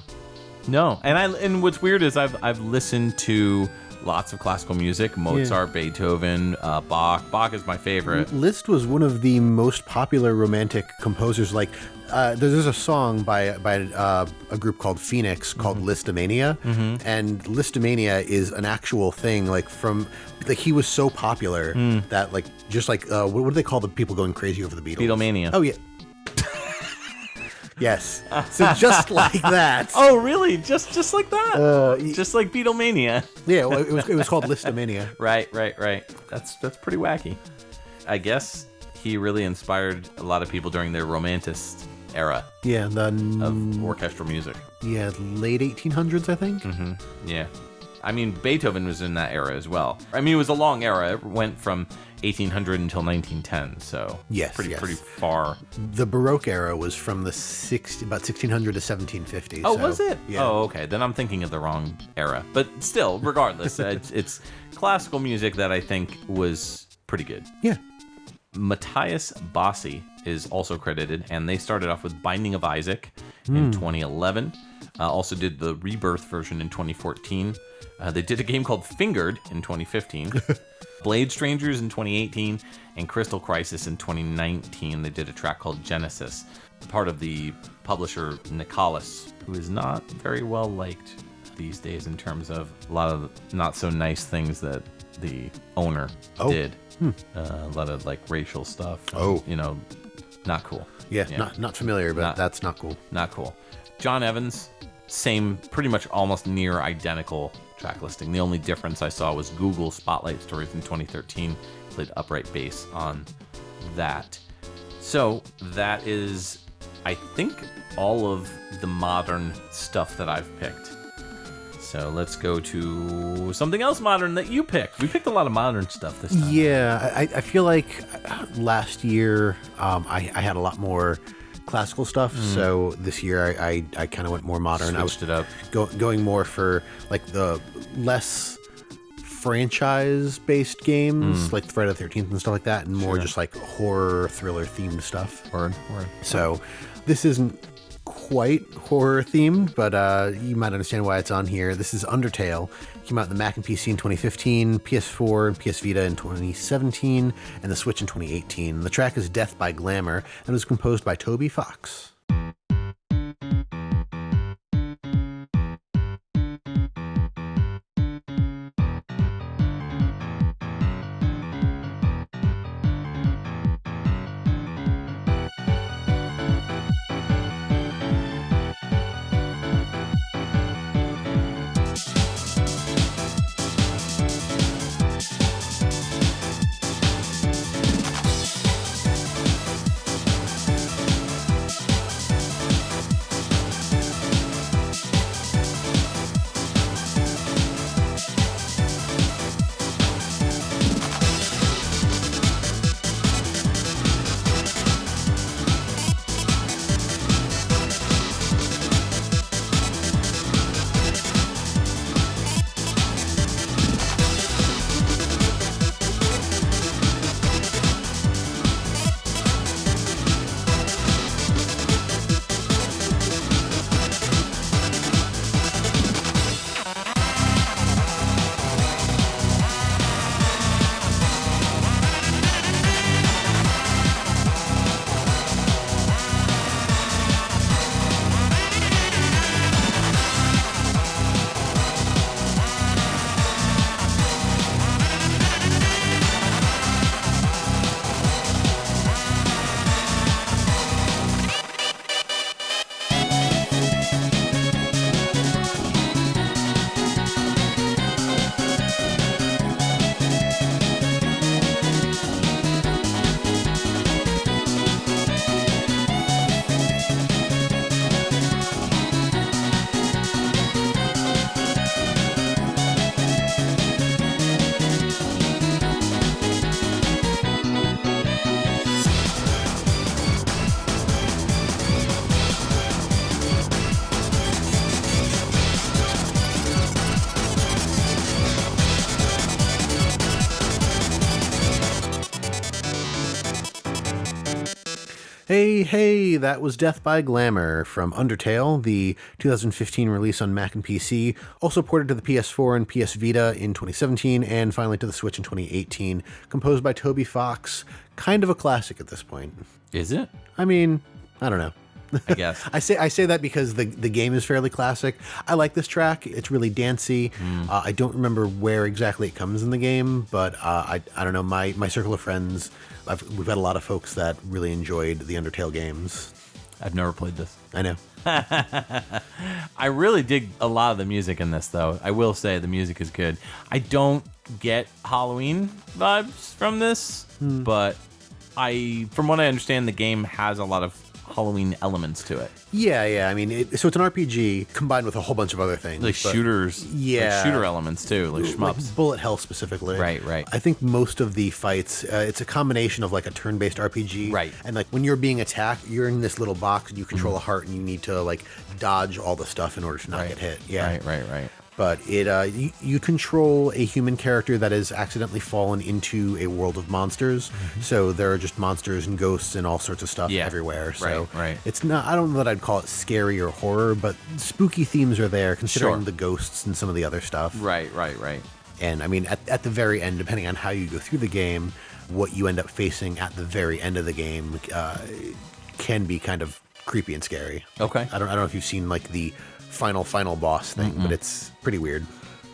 Speaker 1: And what's weird is I've listened to lots of classical music: Mozart, Beethoven, Bach. Bach is my favorite.
Speaker 2: Liszt was one of the most popular Romantic composers. Like, there's a song by a group called Phoenix called Listomania, and Listomania is an actual thing. Like he was so popular that just like what do they call the people going crazy over the Beatles?
Speaker 1: Beatlemania.
Speaker 2: Oh yeah. Yes. So just like that.
Speaker 1: Oh, really? Just like that? Just like Beatlemania.
Speaker 2: Yeah, well, it was called Listomania.
Speaker 1: Right. That's pretty wacky. I guess he really inspired a lot of people during their Romanticist era.
Speaker 2: Yeah,
Speaker 1: of orchestral music.
Speaker 2: Yeah, late 1800s, I think.
Speaker 1: Yeah. I mean, Beethoven was in that era as well. I mean, it was a long era. It went from 1800 until 1910, so pretty far.
Speaker 2: The Baroque era was from the about 1600 to 1750.
Speaker 1: Oh, so, was it?
Speaker 2: Yeah.
Speaker 1: Oh, okay. Then I'm thinking of the wrong era. But still, regardless, it's classical music that I think was pretty good.
Speaker 2: Yeah.
Speaker 1: Matthias Bossi is also credited, and they started off with Binding of Isaac in 2011. Also did the Rebirth version in 2014. They did a game called Fingered in 2015. Blade Strangers in 2018, and Crystal Crisis in 2019. They did a track called Genesis, part of the publisher Nicholas, who is not very well liked these days in terms of a lot of not so nice things that the owner did. A lot of like racial stuff. Not cool.
Speaker 2: Yeah. Not familiar, but that's not cool.
Speaker 1: Not cool. John Evans, same, pretty much almost near identical track listing. The only difference I saw was Google Spotlight Stories in 2013 played upright bass on that. So that is, I think, all of the modern stuff that I've picked. So let's go to something else modern that you picked. We picked a lot of modern stuff this time.
Speaker 2: Yeah, I feel like last year I had a lot more classical stuff, so this year I kind of went more modern.
Speaker 1: Switched it up.
Speaker 2: Going more for like the less franchise-based games, like Friday the 13th and stuff like that, and more just like horror, thriller-themed stuff.
Speaker 1: Word.
Speaker 2: So this isn't quite horror themed, but you might understand why it's on here. This is Undertale. It came out on the Mac and PC in 2015, PS4 and PS Vita in 2017, and the Switch in 2018. The track is Death by Glamour and was composed by Toby Fox. Hey, that was Death by Glamour from Undertale, the 2015 release on Mac and PC, also ported to the PS4 and PS Vita in 2017, and finally to the Switch in 2018, composed by Toby Fox. Kind of a classic at this point.
Speaker 1: Is it?
Speaker 2: I mean, I don't know.
Speaker 1: I guess.
Speaker 2: I say that because the game is fairly classic. I like this track. It's really dancey. I don't remember where exactly it comes in the game, but I don't know. My circle of friends, we've had a lot of folks that really enjoyed the Undertale games.
Speaker 1: I've never played this.
Speaker 2: I know.
Speaker 1: I really dig a lot of the music in this, though. I will say the music is good. I don't get Halloween vibes from this, but from what I understand, the game has a lot of Halloween elements to it.
Speaker 2: Yeah. I mean, so it's an RPG combined with a whole bunch of other things.
Speaker 1: Like shooters.
Speaker 2: Yeah.
Speaker 1: Like shooter elements, too. Like shmups.
Speaker 2: Like bullet hell specifically.
Speaker 1: Right.
Speaker 2: I think most of the fights, it's a combination of like a turn-based RPG.
Speaker 1: Right.
Speaker 2: And like when you're being attacked, you're in this little box and you control a heart and you need to like dodge all the stuff in order to not get hit. Yeah.
Speaker 1: Right.
Speaker 2: But you control a human character that has accidentally fallen into a world of monsters. So there are just monsters and ghosts and all sorts of stuff everywhere. So
Speaker 1: right.
Speaker 2: it's not, I don't know that I'd call it scary or horror, but spooky themes are there considering the ghosts and some of the other stuff.
Speaker 1: Right.
Speaker 2: And I mean, at the very end, depending on how you go through the game, what you end up facing at the very end of the game can be kind of creepy and scary.
Speaker 1: Okay.
Speaker 2: I don't know if you've seen like the final boss thing, but it's pretty weird.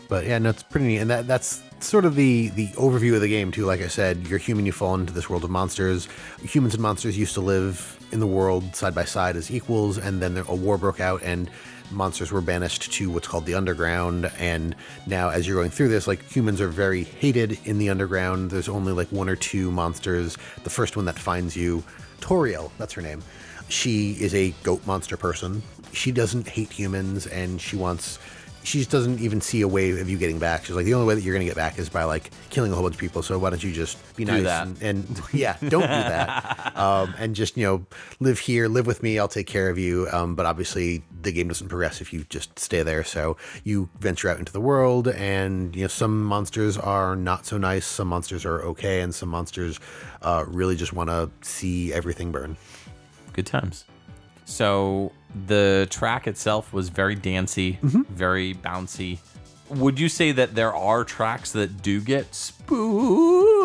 Speaker 2: But yeah, no, it's pretty neat. And that's sort of the overview of the game too. Like I said, you're human, you fall into this world of monsters. Humans and monsters used to live in the world side by side as equals, and then a war broke out and monsters were banished to what's called the underground. And now as you're going through this, like humans are very hated in the underground. There's only like one or two monsters. The first one that finds you, Toriel, that's her name. She is a goat monster person. She doesn't hate humans, and she just doesn't even see a way of you getting back. She's like, the only way that you're going to get back is by like killing a whole bunch of people. So why don't you just be nice and yeah, don't do that. And just, live here, live with me. I'll take care of you. But obviously the game doesn't progress if you just stay there. So you venture out into the world, and some monsters are not so nice. Some monsters are okay. And some monsters really just want to see everything burn.
Speaker 1: Good times. So the track itself was very dancey, very bouncy. Would you say that there are tracks that do get spooky?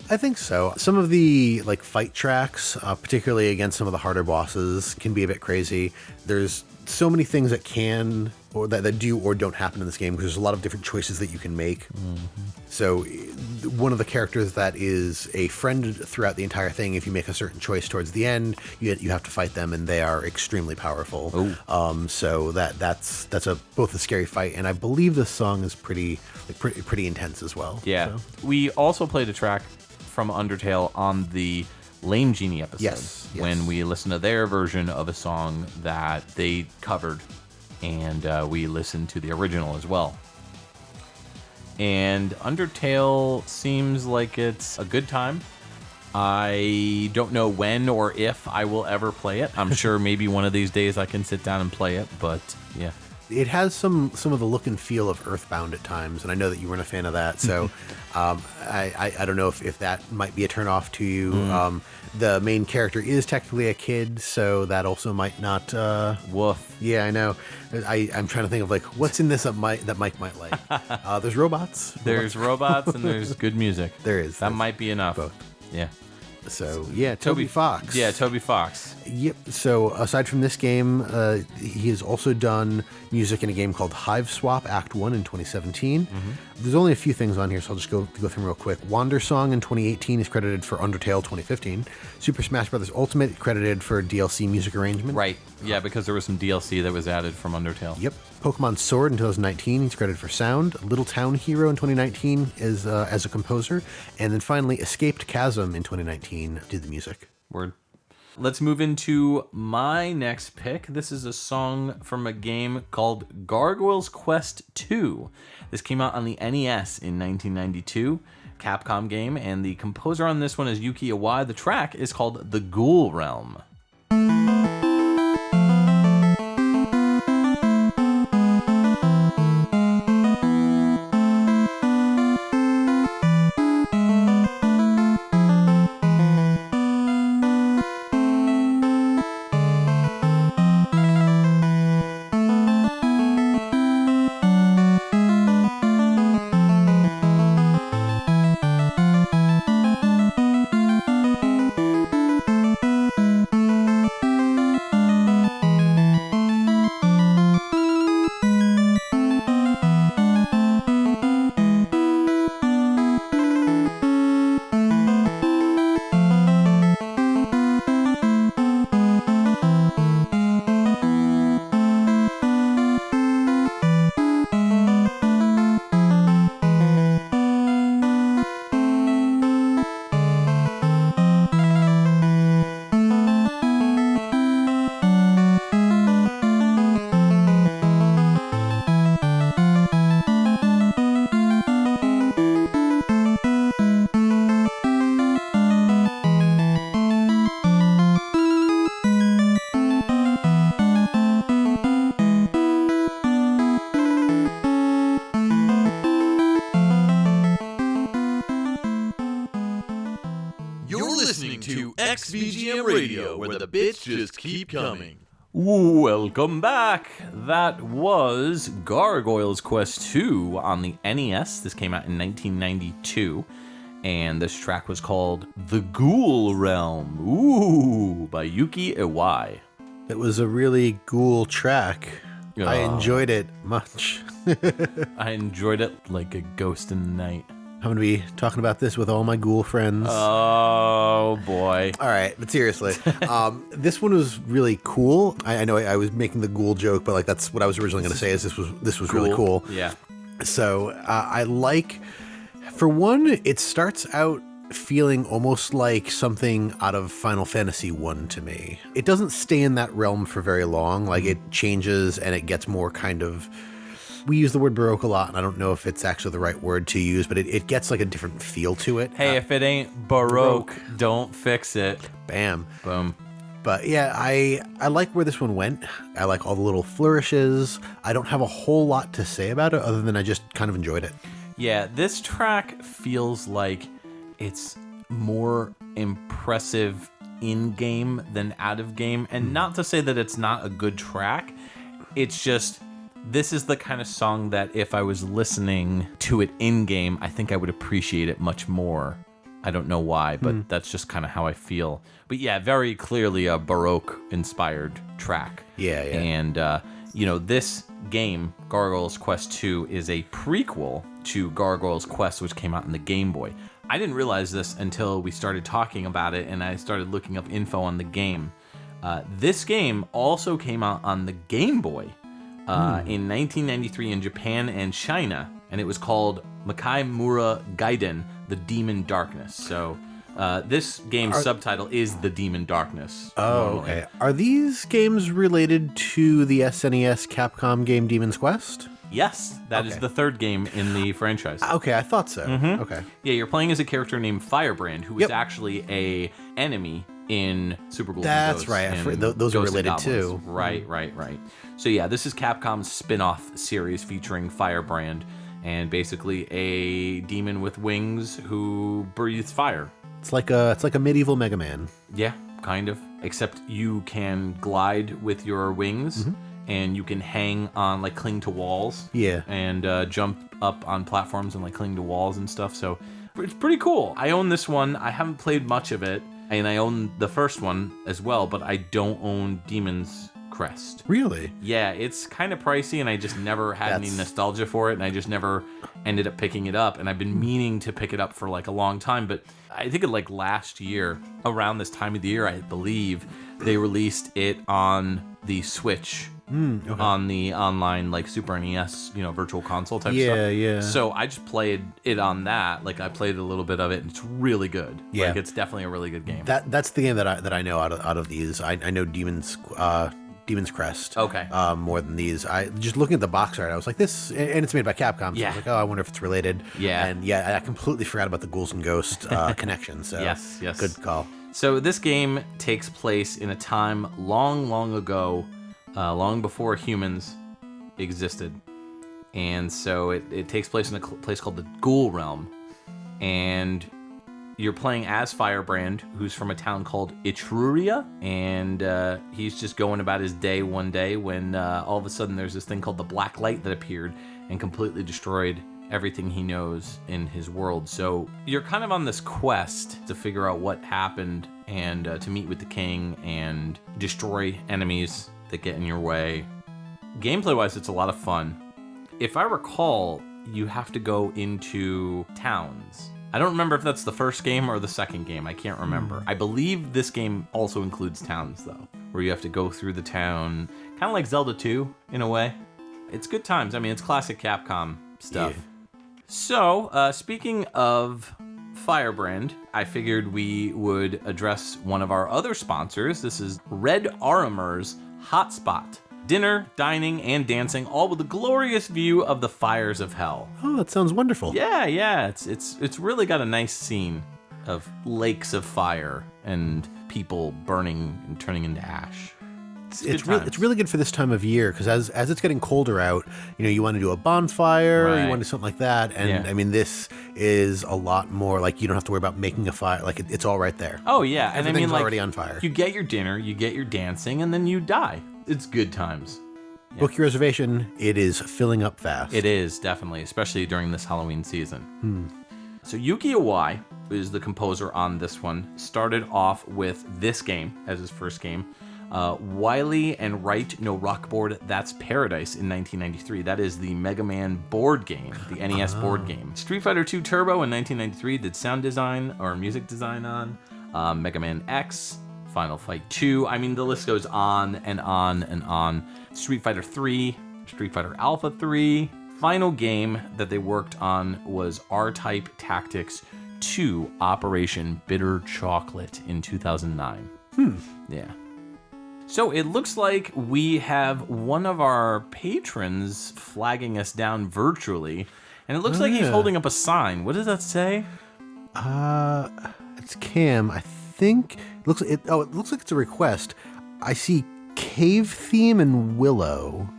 Speaker 2: I think so. Some of the like fight tracks, particularly against some of the harder bosses, can be a bit crazy. There's so many things that can or that do or don't happen in this game because there's a lot of different choices that you can make. So one of the characters that is a friend throughout the entire thing, if you make a certain choice towards the end, you have to fight them, and they are extremely powerful. So that's both a scary fight, and I believe the song is pretty intense as well.
Speaker 1: Yeah.
Speaker 2: So.
Speaker 1: We also played a track from Undertale on the Lame Genie episode.
Speaker 2: Yes.
Speaker 1: When we listened to their version of a song that they covered, and we listened to the original as well. And Undertale seems like it's a good time. I don't know when or if I will ever play it. I'm sure maybe one of these days I can sit down and play it, but yeah.
Speaker 2: It has some of the look and feel of Earthbound at times, and I know that you weren't a fan of that, so I don't know if that might be a turnoff to you. The main character is technically a kid, so that also might not...
Speaker 1: Woof.
Speaker 2: Yeah, I know. I'm trying to think of like what's in this that Mike might like. There's robots.
Speaker 1: There's robots and there's good music.
Speaker 2: There is.
Speaker 1: That might be enough.
Speaker 2: Both.
Speaker 1: Yeah.
Speaker 2: So yeah, Toby Fox.
Speaker 1: Yeah, Toby Fox.
Speaker 2: Yep. So aside from this game, he has also done music in a game called Hive Swap Act 1 in 2017. There's only a few things on here, so I'll just go through them real quick. Wander Song in 2018 is credited for Undertale 2015. Super Smash Bros. Ultimate credited for DLC music arrangement.
Speaker 1: Right. Yeah, because there was some DLC that was added from Undertale.
Speaker 2: Yep. Pokemon Sword in 2019, he's credited for sound. Little Town Hero in 2019 is as a composer. And then finally, Escaped Chasm in 2019 did the music.
Speaker 1: Word. Let's move into my next pick. This is a song from a game called Gargoyle's Quest 2. This came out on the NES in 1992, Capcom game, and the composer on this one is Yuki Iwai. The track is called The Ghoul Realm.
Speaker 3: XVGM Radio, where the bits just keep coming.
Speaker 1: Welcome back. That was Gargoyle's Quest 2 on the NES. This came out in 1992. And this track was called The Ghoul Realm. Ooh, by Yuki Iwai.
Speaker 2: It was a really ghoul track. I enjoyed it much.
Speaker 1: I enjoyed it like a ghost in the night.
Speaker 2: I'm going to be talking about this with all my ghoul friends.
Speaker 1: Oh, boy.
Speaker 2: All right, but seriously, this one was really cool. I know I was making the ghoul joke, but like that's what I was originally going to say. Is this was really cool.
Speaker 1: Yeah.
Speaker 2: So I like, for one, it starts out feeling almost like something out of Final Fantasy 1 to me. It doesn't stay in that realm for very long. Like it changes and it gets more kind of. We use the word Baroque a lot, and I don't know if it's actually the right word to use, but it gets like a different feel to it.
Speaker 1: Hey, if it ain't Baroque, don't fix it.
Speaker 2: Bam.
Speaker 1: Boom.
Speaker 2: But yeah, I like where this one went. I like all the little flourishes. I don't have a whole lot to say about it other than I just kind of enjoyed it.
Speaker 1: Yeah, this track feels like it's more impressive in-game than out-of-game. And not to say that it's not a good track. It's just... This is the kind of song that if I was listening to it in-game, I think I would appreciate it much more. I don't know why, but that's just kind of how I feel. But yeah, very clearly a Baroque-inspired track.
Speaker 2: Yeah.
Speaker 1: And, this game, Gargoyle's Quest 2, is a prequel to Gargoyle's Quest, which came out in the Game Boy. I didn't realize this until we started talking about it, and I started looking up info on the game. This game also came out on the Game Boy. In 1993 in Japan and China, and it was called Makai Mura Gaiden, The Demon Darkness. So this game's subtitle is The Demon Darkness.
Speaker 2: Oh, normally. Okay. Are these games related to the SNES Capcom game Demon's Quest?
Speaker 1: Yes, that is the third game in the franchise.
Speaker 2: Okay, I thought so. Mm-hmm. Okay.
Speaker 1: Yeah, you're playing as a character named Firebrand, who is actually a enemy in Super Ghouls and Ghosts.
Speaker 2: That's right. Those are related too.
Speaker 1: Right. So yeah, this is Capcom's spin-off series featuring Firebrand, and basically a demon with wings who breathes fire.
Speaker 2: It's like a medieval Mega Man.
Speaker 1: Yeah, kind of. Except you can glide with your wings, and you can hang on, like cling to walls.
Speaker 2: Yeah.
Speaker 1: And jump up on platforms and like cling to walls and stuff. So it's pretty cool. I own this one. I haven't played much of it. And I own the first one as well, but I don't own Demon's Crest.
Speaker 2: Really?
Speaker 1: Yeah, it's kind of pricey, and I just never had any nostalgia for it, and I just never ended up picking it up. And I've been meaning to pick it up for like a long time, but I think like last year, around this time of the year, I believe, they released it on the Switch.
Speaker 2: Okay.
Speaker 1: On the online like Super NES, virtual console type stuff.
Speaker 2: Yeah.
Speaker 1: So I just played it on that. Like I played a little bit of it, and it's really good.
Speaker 2: Yeah.
Speaker 1: Like it's definitely a really good game.
Speaker 2: That's the game that I know out of these. I know Demon's Crest.
Speaker 1: Okay.
Speaker 2: More than these. I just looking at the box art, I was like, this, and it's made by Capcom. So I was like, oh, I wonder if it's related.
Speaker 1: Yeah.
Speaker 2: And yeah, I completely forgot about the Ghouls and Ghosts connection. So
Speaker 1: yes.
Speaker 2: Good call.
Speaker 1: So this game takes place in a time long, long ago. Long before humans existed. And so it takes place in a place called the Ghoul Realm. And you're playing as Firebrand, who's from a town called Etruria. And he's just going about his day one day when all of a sudden there's this thing called the Black Light that appeared and completely destroyed everything he knows in his world. So you're kind of on this quest to figure out what happened and to meet with the king and destroy enemies that get in your way. Gameplay wise, it's a lot of fun. If I recall, you have to go into towns. I don't remember if that's the first game or the second game. I can't remember. I believe this game also includes towns though, where you have to go through the town, kind of like Zelda 2 in a way. It's good times. I mean, it's classic Capcom stuff. Yeah. So, speaking of Firebrand, I figured we would address one of our other sponsors. This is Red Arimer's Hotspot. Dinner, dining, and dancing, all with a glorious view of the fires of hell.
Speaker 2: Oh, that sounds wonderful.
Speaker 1: Yeah. It's really got a nice scene of lakes of fire and people burning and turning into ash.
Speaker 2: It's really good for this time of year because as it's getting colder out, you want to do a bonfire,
Speaker 1: Right.
Speaker 2: you want to do something like that, and
Speaker 1: Yeah.
Speaker 2: I mean this is a lot more like you don't have to worry about making a fire, like it's all right there.
Speaker 1: Oh yeah, and I mean
Speaker 2: Everything's
Speaker 1: like
Speaker 2: already on fire.
Speaker 1: you get your dinner, you get your dancing, and then you die. It's good times.
Speaker 2: Book your reservation. It is filling up fast.
Speaker 1: It is definitely, especially during this Halloween season. So Yuki Iwai is the composer on this one. Started off with this game as his first game. Wily and Right No Rockboard, That's Paradise in 1993. That is the Mega Man board game, the NES board game. Street Fighter II Turbo in 1993 did sound design or music design on. Mega Man X, Final Fight 2. I mean, the list goes on and on and on. Street Fighter 3, Street Fighter Alpha 3. Final game that they worked on was R-Type Tactics 2 Operation Bitter Chocolate in 2009. Yeah. So it looks like we have one of our patrons flagging us down virtually, and it looks like he's holding up a sign. What does that say?
Speaker 2: It's Cam. I think it looks like it's a request. I see Cave Theme and Willow.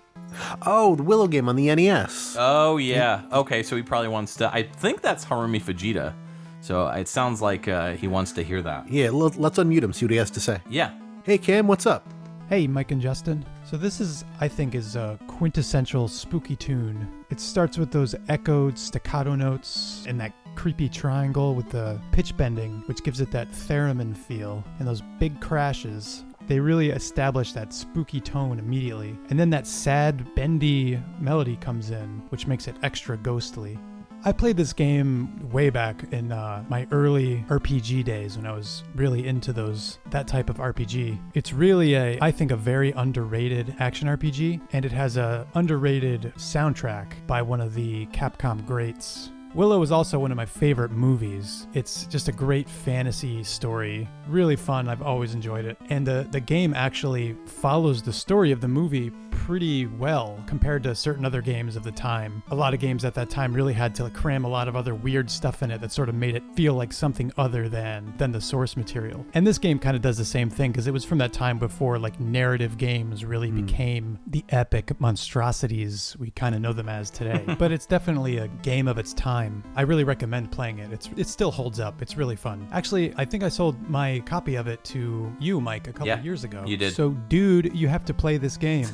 Speaker 2: Oh, the Willow game on the NES.
Speaker 1: Oh, yeah. Okay, so he probably wants to... I think that's Harumi Fujita. So it sounds like he wants to hear that.
Speaker 2: Yeah, let's unmute him, see what he has to say.
Speaker 1: Yeah.
Speaker 2: Hey, Cam, what's up?
Speaker 4: Hey, Mike and Justin. So this is, I think, is a quintessential spooky tune. It starts with those echoed staccato notes and that creepy triangle with the pitch bending, which gives it that theremin feel, and those big crashes. They really establish that spooky tone immediately. And then that sad, bendy melody comes in, which makes it extra ghostly. I played this game way back in my early RPG days when I was really into that type of RPG. It's really I think, a very underrated action RPG, and it has a underrated soundtrack by one of the Capcom greats. Willow is also one of my favorite movies. It's just a great fantasy story. Really fun. I've always enjoyed it. And the game actually follows the story of the movie pretty well compared to certain other games of the time. A lot of games at that time really had to cram a lot of other weird stuff in it that sort of made it feel like something other than the source material. And this game kind of does the same thing because it was from that time before narrative games really became the epic monstrosities we kind of know them as today. But it's definitely a game of its time. I really recommend playing it. It still holds up. It's really fun. Actually, I think I sold my copy of it to you, Mike, a couple of years ago.
Speaker 1: You did.
Speaker 4: So, dude, you have to play this game.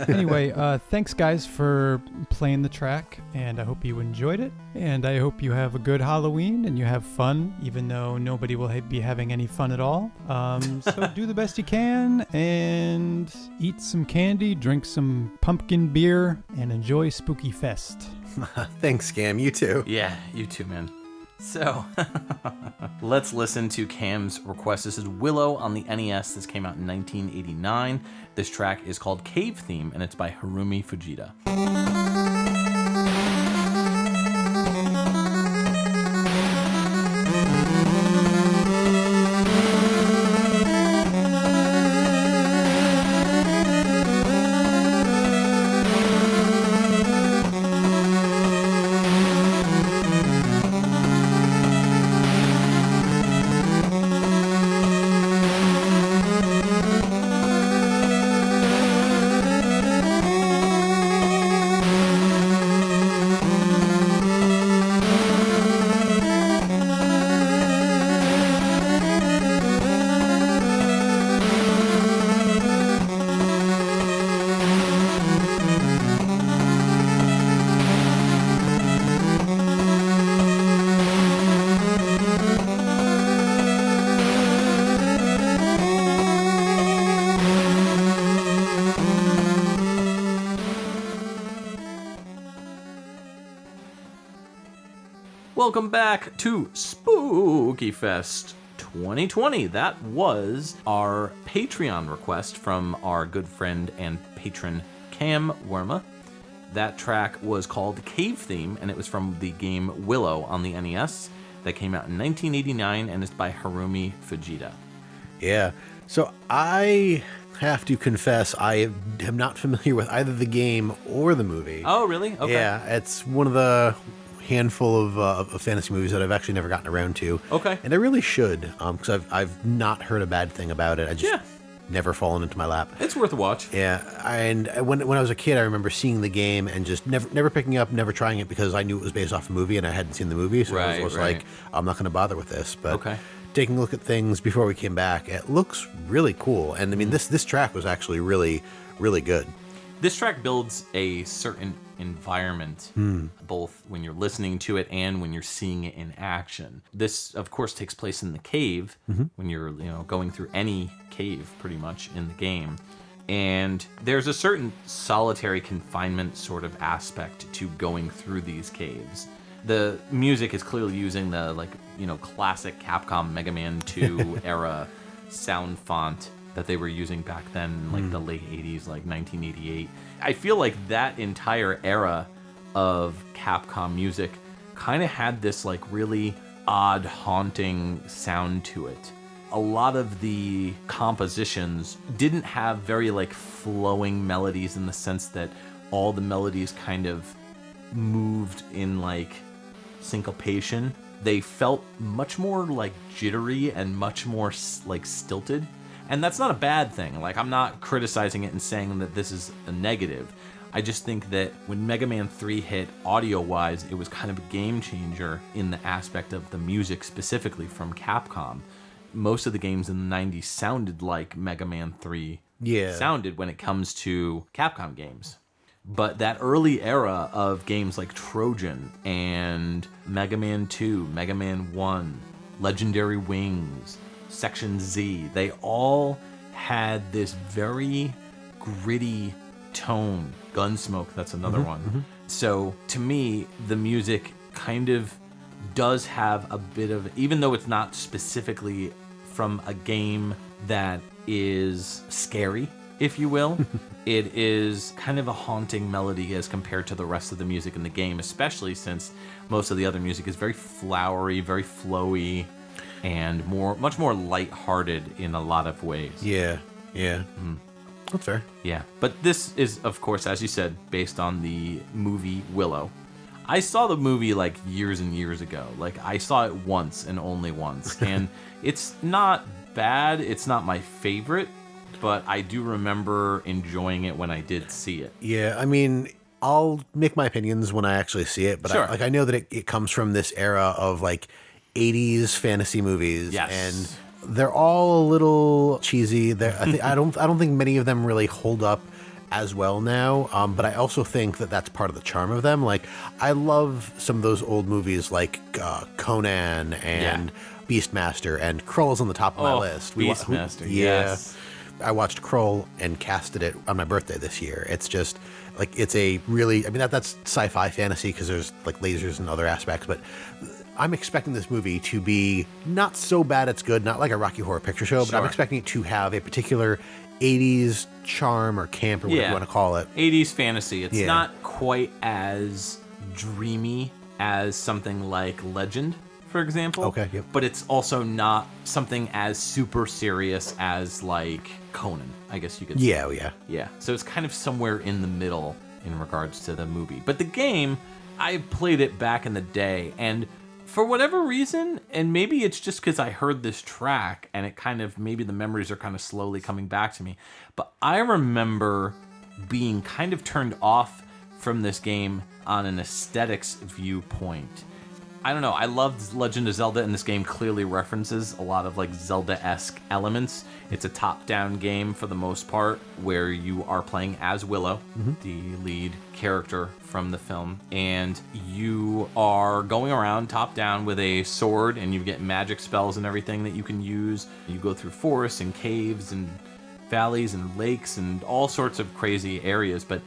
Speaker 4: Anyway, thanks, guys, for playing the track, and I hope you enjoyed it. And I hope you have a good Halloween and you have fun, even though nobody will be having any fun at all. So do the best you can and eat some candy, drink some pumpkin beer, and enjoy Spooky Fest.
Speaker 2: Thanks, Cam. You too.
Speaker 1: Yeah, you too, man. So, let's listen to Cam's request. This is Willow on the NES. This came out in 1989. This track is called Cave Theme, and it's by Harumi Fujita. Welcome back to SPOOKYFEST 2020. That was our Patreon request from our good friend and patron Cam Werma. That track was called Cave Theme, and it was from the game Willow on the NES that came out in 1989, and it's by Harumi Fujita.
Speaker 2: Yeah. So I have to confess, I am not familiar with either the game or the movie.
Speaker 1: Oh, really? Okay.
Speaker 2: Yeah, it's one of the handful of fantasy movies that I've actually never gotten around to.
Speaker 1: Okay.
Speaker 2: And I really should, because I've not heard a bad thing about it. I just never fallen into my lap.
Speaker 1: It's worth a watch.
Speaker 2: Yeah, and when I was a kid, I remember seeing the game and just never picking up, never trying it because I knew it was based off a movie and I hadn't seen the movie, so I was like, I'm not going to bother with this. But taking a look at things before we came back, it looks really cool. And I mean, this track was actually really, really good.
Speaker 1: This track builds a certain environment, both when you're listening to it and when you're seeing it in action. This, of course, takes place in the cave when you're going through any cave pretty much in the game. And there's a certain solitary confinement sort of aspect to going through these caves. The music is clearly using the classic Capcom Mega Man 2 era sound font that they were using back then, like the late 80s, like 1988. I feel like that entire era of Capcom music kind of had this like really odd, haunting sound to it. A lot of the compositions didn't have very like flowing melodies in the sense that all the melodies kind of moved in like syncopation. They felt much more like jittery and much more like stilted. And that's not a bad thing. Like, I'm not criticizing it and saying that this is a negative. I just think that when Mega Man 3 hit audio-wise, it was kind of a game changer in the aspect of the music specifically from Capcom. Most of the games in the 90s sounded like Mega Man 3 sounded when it comes to Capcom games. But that early era of games like Trojan and Mega Man 2, Mega Man 1, Legendary Wings, Section Z, they all had this very gritty tone. Gunsmoke, that's another one. So to me, the music kind of does have a bit of, even though it's not specifically from a game that is scary, if you will, it is kind of a haunting melody as compared to the rest of the music in the game, especially since most of the other music is very flowery, very flowy, and much more lighthearted in a lot of ways.
Speaker 2: Yeah. That's fair.
Speaker 1: Yeah, but this is, of course, as you said, based on the movie Willow. I saw the movie like years and years ago. Like, I saw it once and only once. And it's not bad. It's not my favorite, but I do remember enjoying it when I did see it.
Speaker 2: Yeah, I mean, I'll make my opinions when I actually see it, but I know that it comes from this era of like 80s fantasy movies, and they're all a little cheesy. I don't think many of them really hold up as well now, but I also think that that's part of the charm of them. Like, I love some of those old movies like Conan and Beastmaster, and Krull's on the top of my list.
Speaker 1: Beastmaster, yes.
Speaker 2: I watched Krull and casted it on my birthday this year. It's just like, it's a really, I mean, that's sci-fi fantasy because there's like lasers and other aspects, but I'm expecting this movie to be not so bad it's good, not like a Rocky Horror Picture Show, but I'm expecting it to have a particular 80s charm or camp or whatever you want to call it.
Speaker 1: 80s fantasy. It's not quite as dreamy as something like Legend, for example.
Speaker 2: Okay, yep.
Speaker 1: But it's also not something as super serious as like Conan, I guess you could say.
Speaker 2: Yeah.
Speaker 1: So it's kind of somewhere in the middle in regards to the movie. But the game, I played it back in the day, and for whatever reason, and maybe it's just because I heard this track and it kind of, maybe the memories are kind of slowly coming back to me, but I remember being kind of turned off from this game on an aesthetics viewpoint. I don't know, I loved Legend of Zelda, and this game clearly references a lot of like Zelda-esque elements. It's a top-down game for the most part, where you are playing as Willow, the lead character from the film, and you are going around top-down with a sword, and you get magic spells and everything that you can use. You go through forests and caves and valleys and lakes and all sorts of crazy areas, but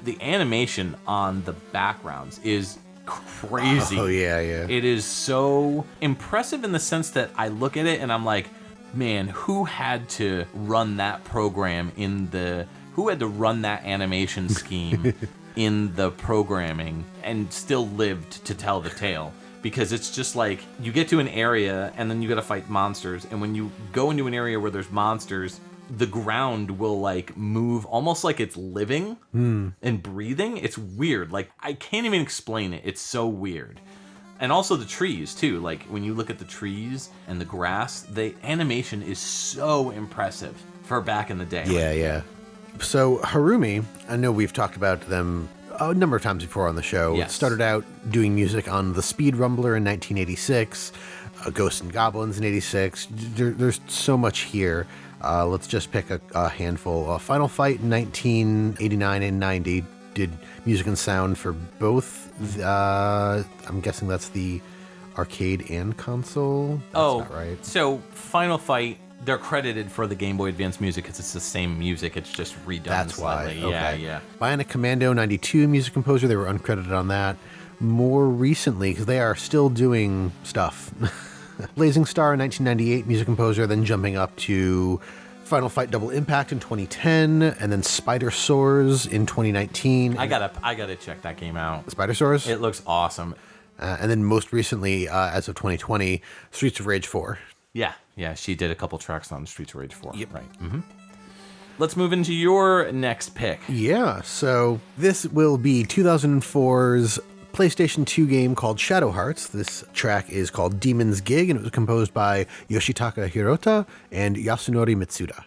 Speaker 1: the animation on the backgrounds is crazy.
Speaker 2: Oh, yeah.
Speaker 1: It is so impressive in the sense that I look at it and I'm like, man, who had to run that program who had to run that animation scheme in the programming and still lived to tell the tale? Because it's just like, you get to an area and then you gotta fight monsters, and when you go into an area where there's monsters, the ground will like move almost like it's living and breathing. It's weird. Like, I can't even explain it. It's so weird. And also the trees too. Like when you look at the trees and the grass, the animation is so impressive for back in the day.
Speaker 2: Yeah. So Harumi, I know we've talked about them a number of times before on the show.
Speaker 1: Yes.
Speaker 2: Started out doing music on The Speed Rumbler in 1986, Ghosts and Goblins in 86. There's so much here. Let's just pick a handful. Final Fight in 1989 and 90 did music and sound for both. I'm guessing that's the arcade and console. That's not right.
Speaker 1: So Final Fight, they're credited for the Game Boy Advance music because it's the same music. It's just redone
Speaker 2: That's
Speaker 1: slightly.
Speaker 2: why. Okay.
Speaker 1: Yeah.
Speaker 2: Bionic Commando 92 music composer. They were uncredited on that. More recently, because they are still doing stuff. Blazing Star 1998 music composer, then jumping up to Final Fight Double Impact in 2010, and then Spider Soars in 2019.
Speaker 1: I gotta check that game out.
Speaker 2: Spider Soars?
Speaker 1: It looks awesome.
Speaker 2: And then most recently, as of 2020, Streets of Rage 4.
Speaker 1: Yeah. She did a couple tracks on Streets of Rage 4.
Speaker 2: Yep.
Speaker 1: Right. Mm-hmm. Let's move into your next pick.
Speaker 2: Yeah, so this will be 2004's PlayStation 2 game called Shadow Hearts. This track is called Demon's Gig, and it was composed by Yoshitaka Hirota and Yasunori Mitsuda.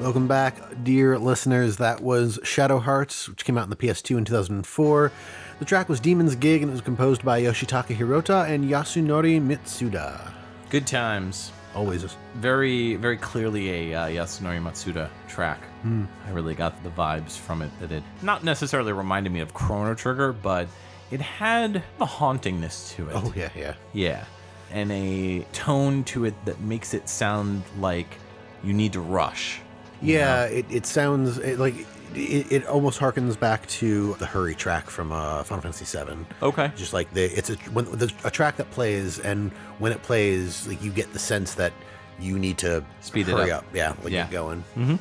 Speaker 2: Welcome back, dear listeners. That was Shadow Hearts, which came out in the PS2 in 2004. The track was Demon's Gig, and it was composed by Yoshitaka Hirota and Yasunori Mitsuda.
Speaker 1: Good times.
Speaker 2: Always.
Speaker 1: Very, very clearly a Yasunori Matsuda track. I really got the vibes from it that it not necessarily reminded me of Chrono Trigger, but it had a hauntingness to it.
Speaker 2: Oh, yeah.
Speaker 1: Yeah. And a tone to it that makes it sound like you need to rush.
Speaker 2: Yeah, it sounds like it almost harkens back to the Hurry track from Final Fantasy VII.
Speaker 1: Okay.
Speaker 2: Just like it's a track that plays, and when it plays, like you get the sense that you need to
Speaker 1: Speed it
Speaker 2: hurry
Speaker 1: up.
Speaker 2: Yeah, like
Speaker 1: Yeah.
Speaker 2: get going. Mm-hmm.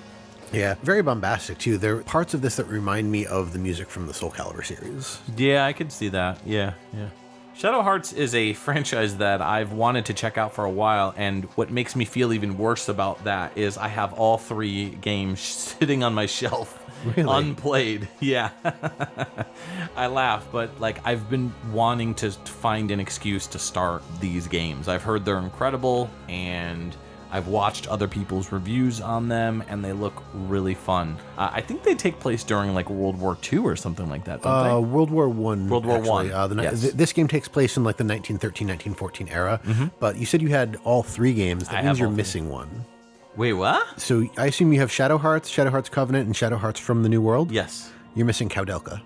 Speaker 2: Yeah, very bombastic too. There are parts of this that remind me of the music from the Soul Calibur series.
Speaker 1: Yeah, I could see that. Yeah. Shadow Hearts is a franchise that I've wanted to check out for a while, and what makes me feel even worse about that is I have all 3 games sitting on my shelf,
Speaker 2: Really?
Speaker 1: unplayed. Yeah. I laugh, but like I've been wanting to find an excuse to start these games. I've heard they're incredible, and I've watched other people's reviews on them, and they look really fun. I think they take place during like World War II or something like that, don't they?
Speaker 2: World War One.
Speaker 1: World War One.
Speaker 2: Yes. This game takes place in like the 1913, 1914 era. But you said you had all 3 games. That means you're missing one.
Speaker 1: Wait, what?
Speaker 2: So I assume you have Shadow Hearts Covenant, and Shadow Hearts from the New World?
Speaker 1: Yes.
Speaker 2: You're missing Kaudelka.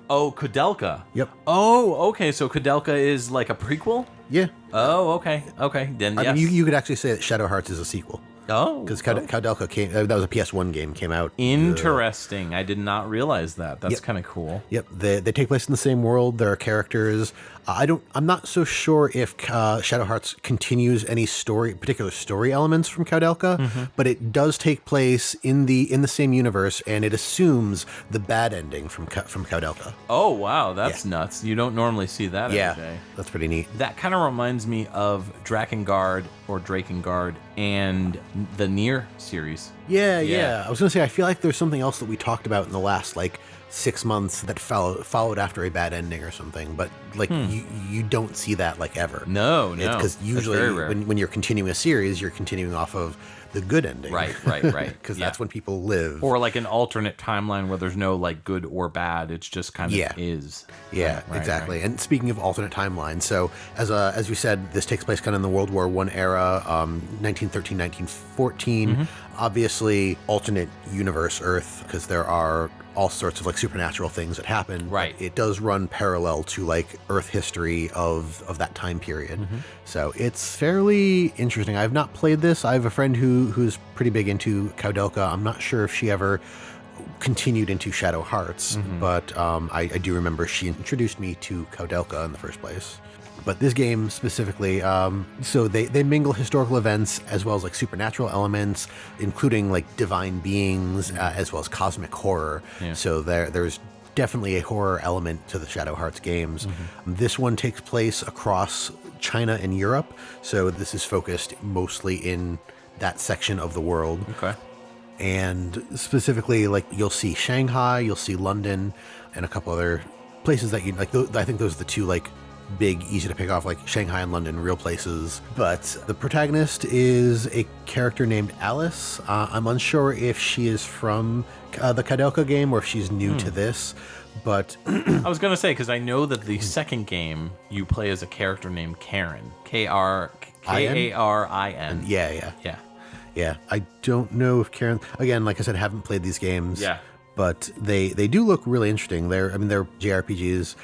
Speaker 1: Kudelka.
Speaker 2: Yep.
Speaker 1: Oh, okay. So Kudelka is like a prequel?
Speaker 2: Yeah.
Speaker 1: Oh, okay. Okay. Then yes.
Speaker 2: I mean, you could actually say that Shadow Hearts is a sequel.
Speaker 1: Oh.
Speaker 2: Because Kaudelka came, that was a PS1 game, came out.
Speaker 1: Interesting. I did not realize that. That's kind of cool.
Speaker 2: Yep. They take place in the same world. There are characters. I'm not so sure if Shadow Hearts continues any particular story elements from Kaudelka, but it does take place in the same universe, and it assumes the bad ending from Kaudelka.
Speaker 1: Oh, wow. That's nuts. You don't normally see that every day.
Speaker 2: That's pretty neat.
Speaker 1: That kind of reminds me of Drakengard or Drakengard and the Nier series.
Speaker 2: Yeah. I was going to say, I feel like there's something else that we talked about in the last, 6 months that followed after a bad ending or something, but you don't see that ever.
Speaker 1: No.
Speaker 2: Because usually when you're continuing a series, you're continuing off of the good ending.
Speaker 1: Right.
Speaker 2: Because that's when people live.
Speaker 1: Or like an alternate timeline where there's no good or bad. It's just kind of is.
Speaker 2: Yeah, right, exactly. Right. And speaking of alternate timelines, so as we said, this takes place kind of in the World War I era, 1913, 1914. Obviously, alternate universe Earth, because there are all sorts of supernatural things that happen.
Speaker 1: Right.
Speaker 2: It does run parallel to Earth history of that time period. So it's fairly interesting. I've not played this. I have a friend who's pretty big into Kaudelka. I'm not sure if she ever continued into Shadow Hearts, but I do remember she introduced me to Kaudelka in the first place. But this game specifically, so they mingle historical events as well as supernatural elements, including divine beings, as well as cosmic horror. Yeah. So there's definitely a horror element to the Shadow Hearts games. This one takes place across China and Europe, so this is focused mostly in that section of the world.
Speaker 1: Okay.
Speaker 2: And specifically, you'll see Shanghai, you'll see London, and a couple other places that you I think those are the two big, easy to pick off, Shanghai and London, real places. But the protagonist is a character named Alice. I'm unsure if she is from the Kaudelka game or if she's new to this, but
Speaker 1: I was gonna say, because I know that the second game you play as a character named Karen, Karin.
Speaker 2: Yeah. I don't know if Karen. Again, like I said, haven't played these games.
Speaker 1: Yeah.
Speaker 2: But they do look really interesting. They're JRPGs.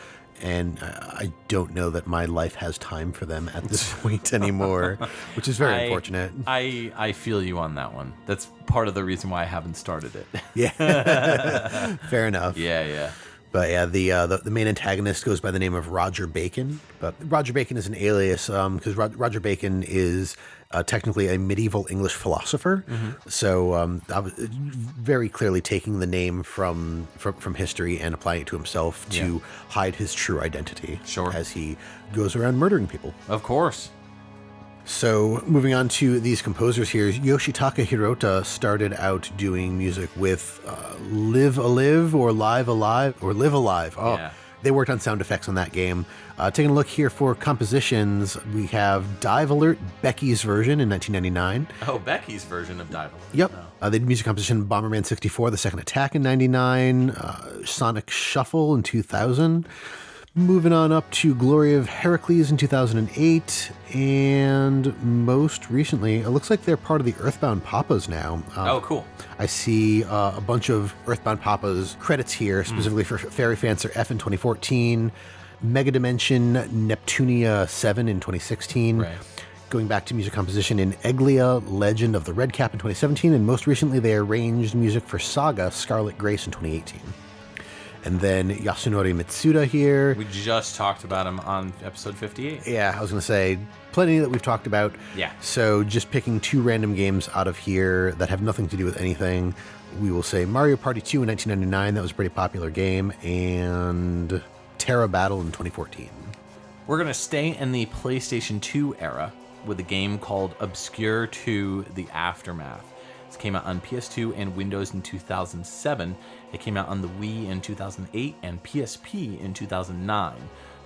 Speaker 2: And I don't know that my life has time for them at this point anymore, which is very unfortunate.
Speaker 1: I feel you on that one. That's part of the reason why I haven't started it.
Speaker 2: Yeah, fair enough.
Speaker 1: Yeah.
Speaker 2: But yeah, the main antagonist goes by the name of Roger Bacon. But Roger Bacon is an alias because Roger Bacon is technically a medieval English philosopher. So I was very clearly taking the name from history and applying it to himself to hide his true identity.
Speaker 1: Sure.
Speaker 2: As he goes around murdering people.
Speaker 1: Of course.
Speaker 2: So moving on to these composers here, Yoshitaka Hirota started out doing music with Live Alive or Live Alive or Live Alive. Oh, yeah. They worked on sound effects on that game. Taking a look here for compositions, we have Dive Alert, Becky's version in 1999.
Speaker 1: Oh, Becky's version of Dive Alert.
Speaker 2: Yep. They did music composition Bomberman 64, The Second Attack in 99, Sonic Shuffle in 2000. Moving on up to Glory of Heracles in 2008, and most recently, it looks like they're part of the Earthbound Papas now.
Speaker 1: Oh, cool.
Speaker 2: I see a bunch of Earthbound Papas credits here, specifically for Fairy Fancer F in 2014, Mega Dimension Neptunia 7 in 2016.
Speaker 1: Right.
Speaker 2: Going back to music composition in Eglia, Legend of the Red Cap in 2017, and most recently they arranged music for Saga, Scarlet Grace in 2018. And then Yasunori Mitsuda here.
Speaker 1: We just talked about him on episode 58.
Speaker 2: Yeah, I was going to say, plenty that we've talked about.
Speaker 1: Yeah.
Speaker 2: So just picking 2 random games out of here that have nothing to do with anything. We will say Mario Party 2 in 1999. That was a pretty popular game. And Terra Battle in 2014.
Speaker 1: We're going to stay in the PlayStation 2 era with a game called Obscure 2: The Aftermath. This came out on PS2 and Windows in 2007. It came out on the Wii in 2008 and PSP in 2009.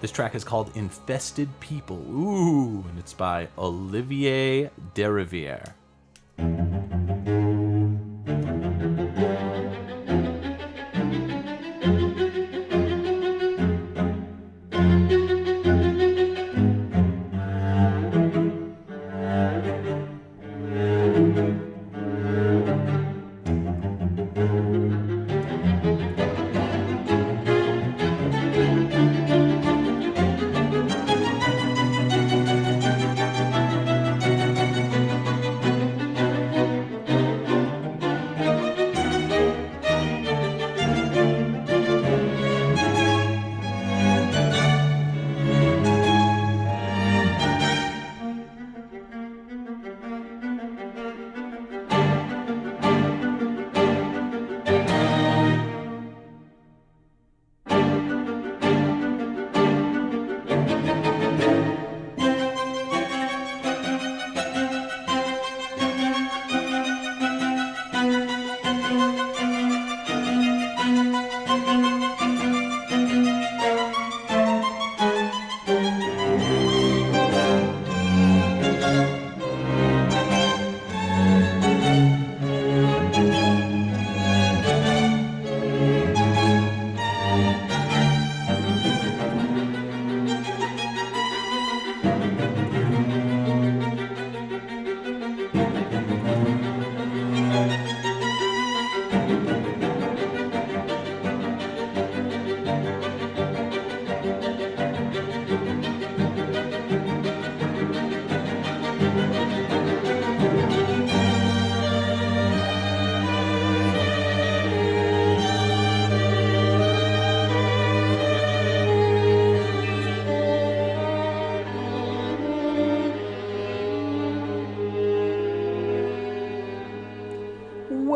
Speaker 1: This track is called Infested People. Ooh, and it's by Olivier Derivière.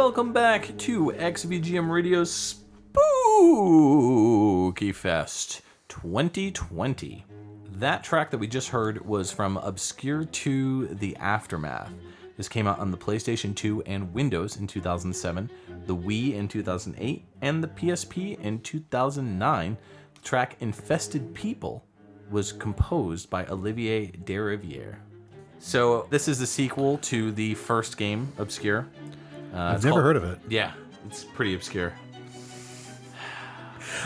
Speaker 1: Welcome back to XVGM Radio's SPOOKYFEST 2020. That track that we just heard was from Obscure to The Aftermath. This came out on the PlayStation 2 and Windows in 2007, the Wii in 2008, and the PSP in 2009. The track Infested People was composed by Olivier Derivière. So this is the sequel to the first game, Obscure.
Speaker 2: I've never heard of it.
Speaker 1: Yeah, it's pretty obscure.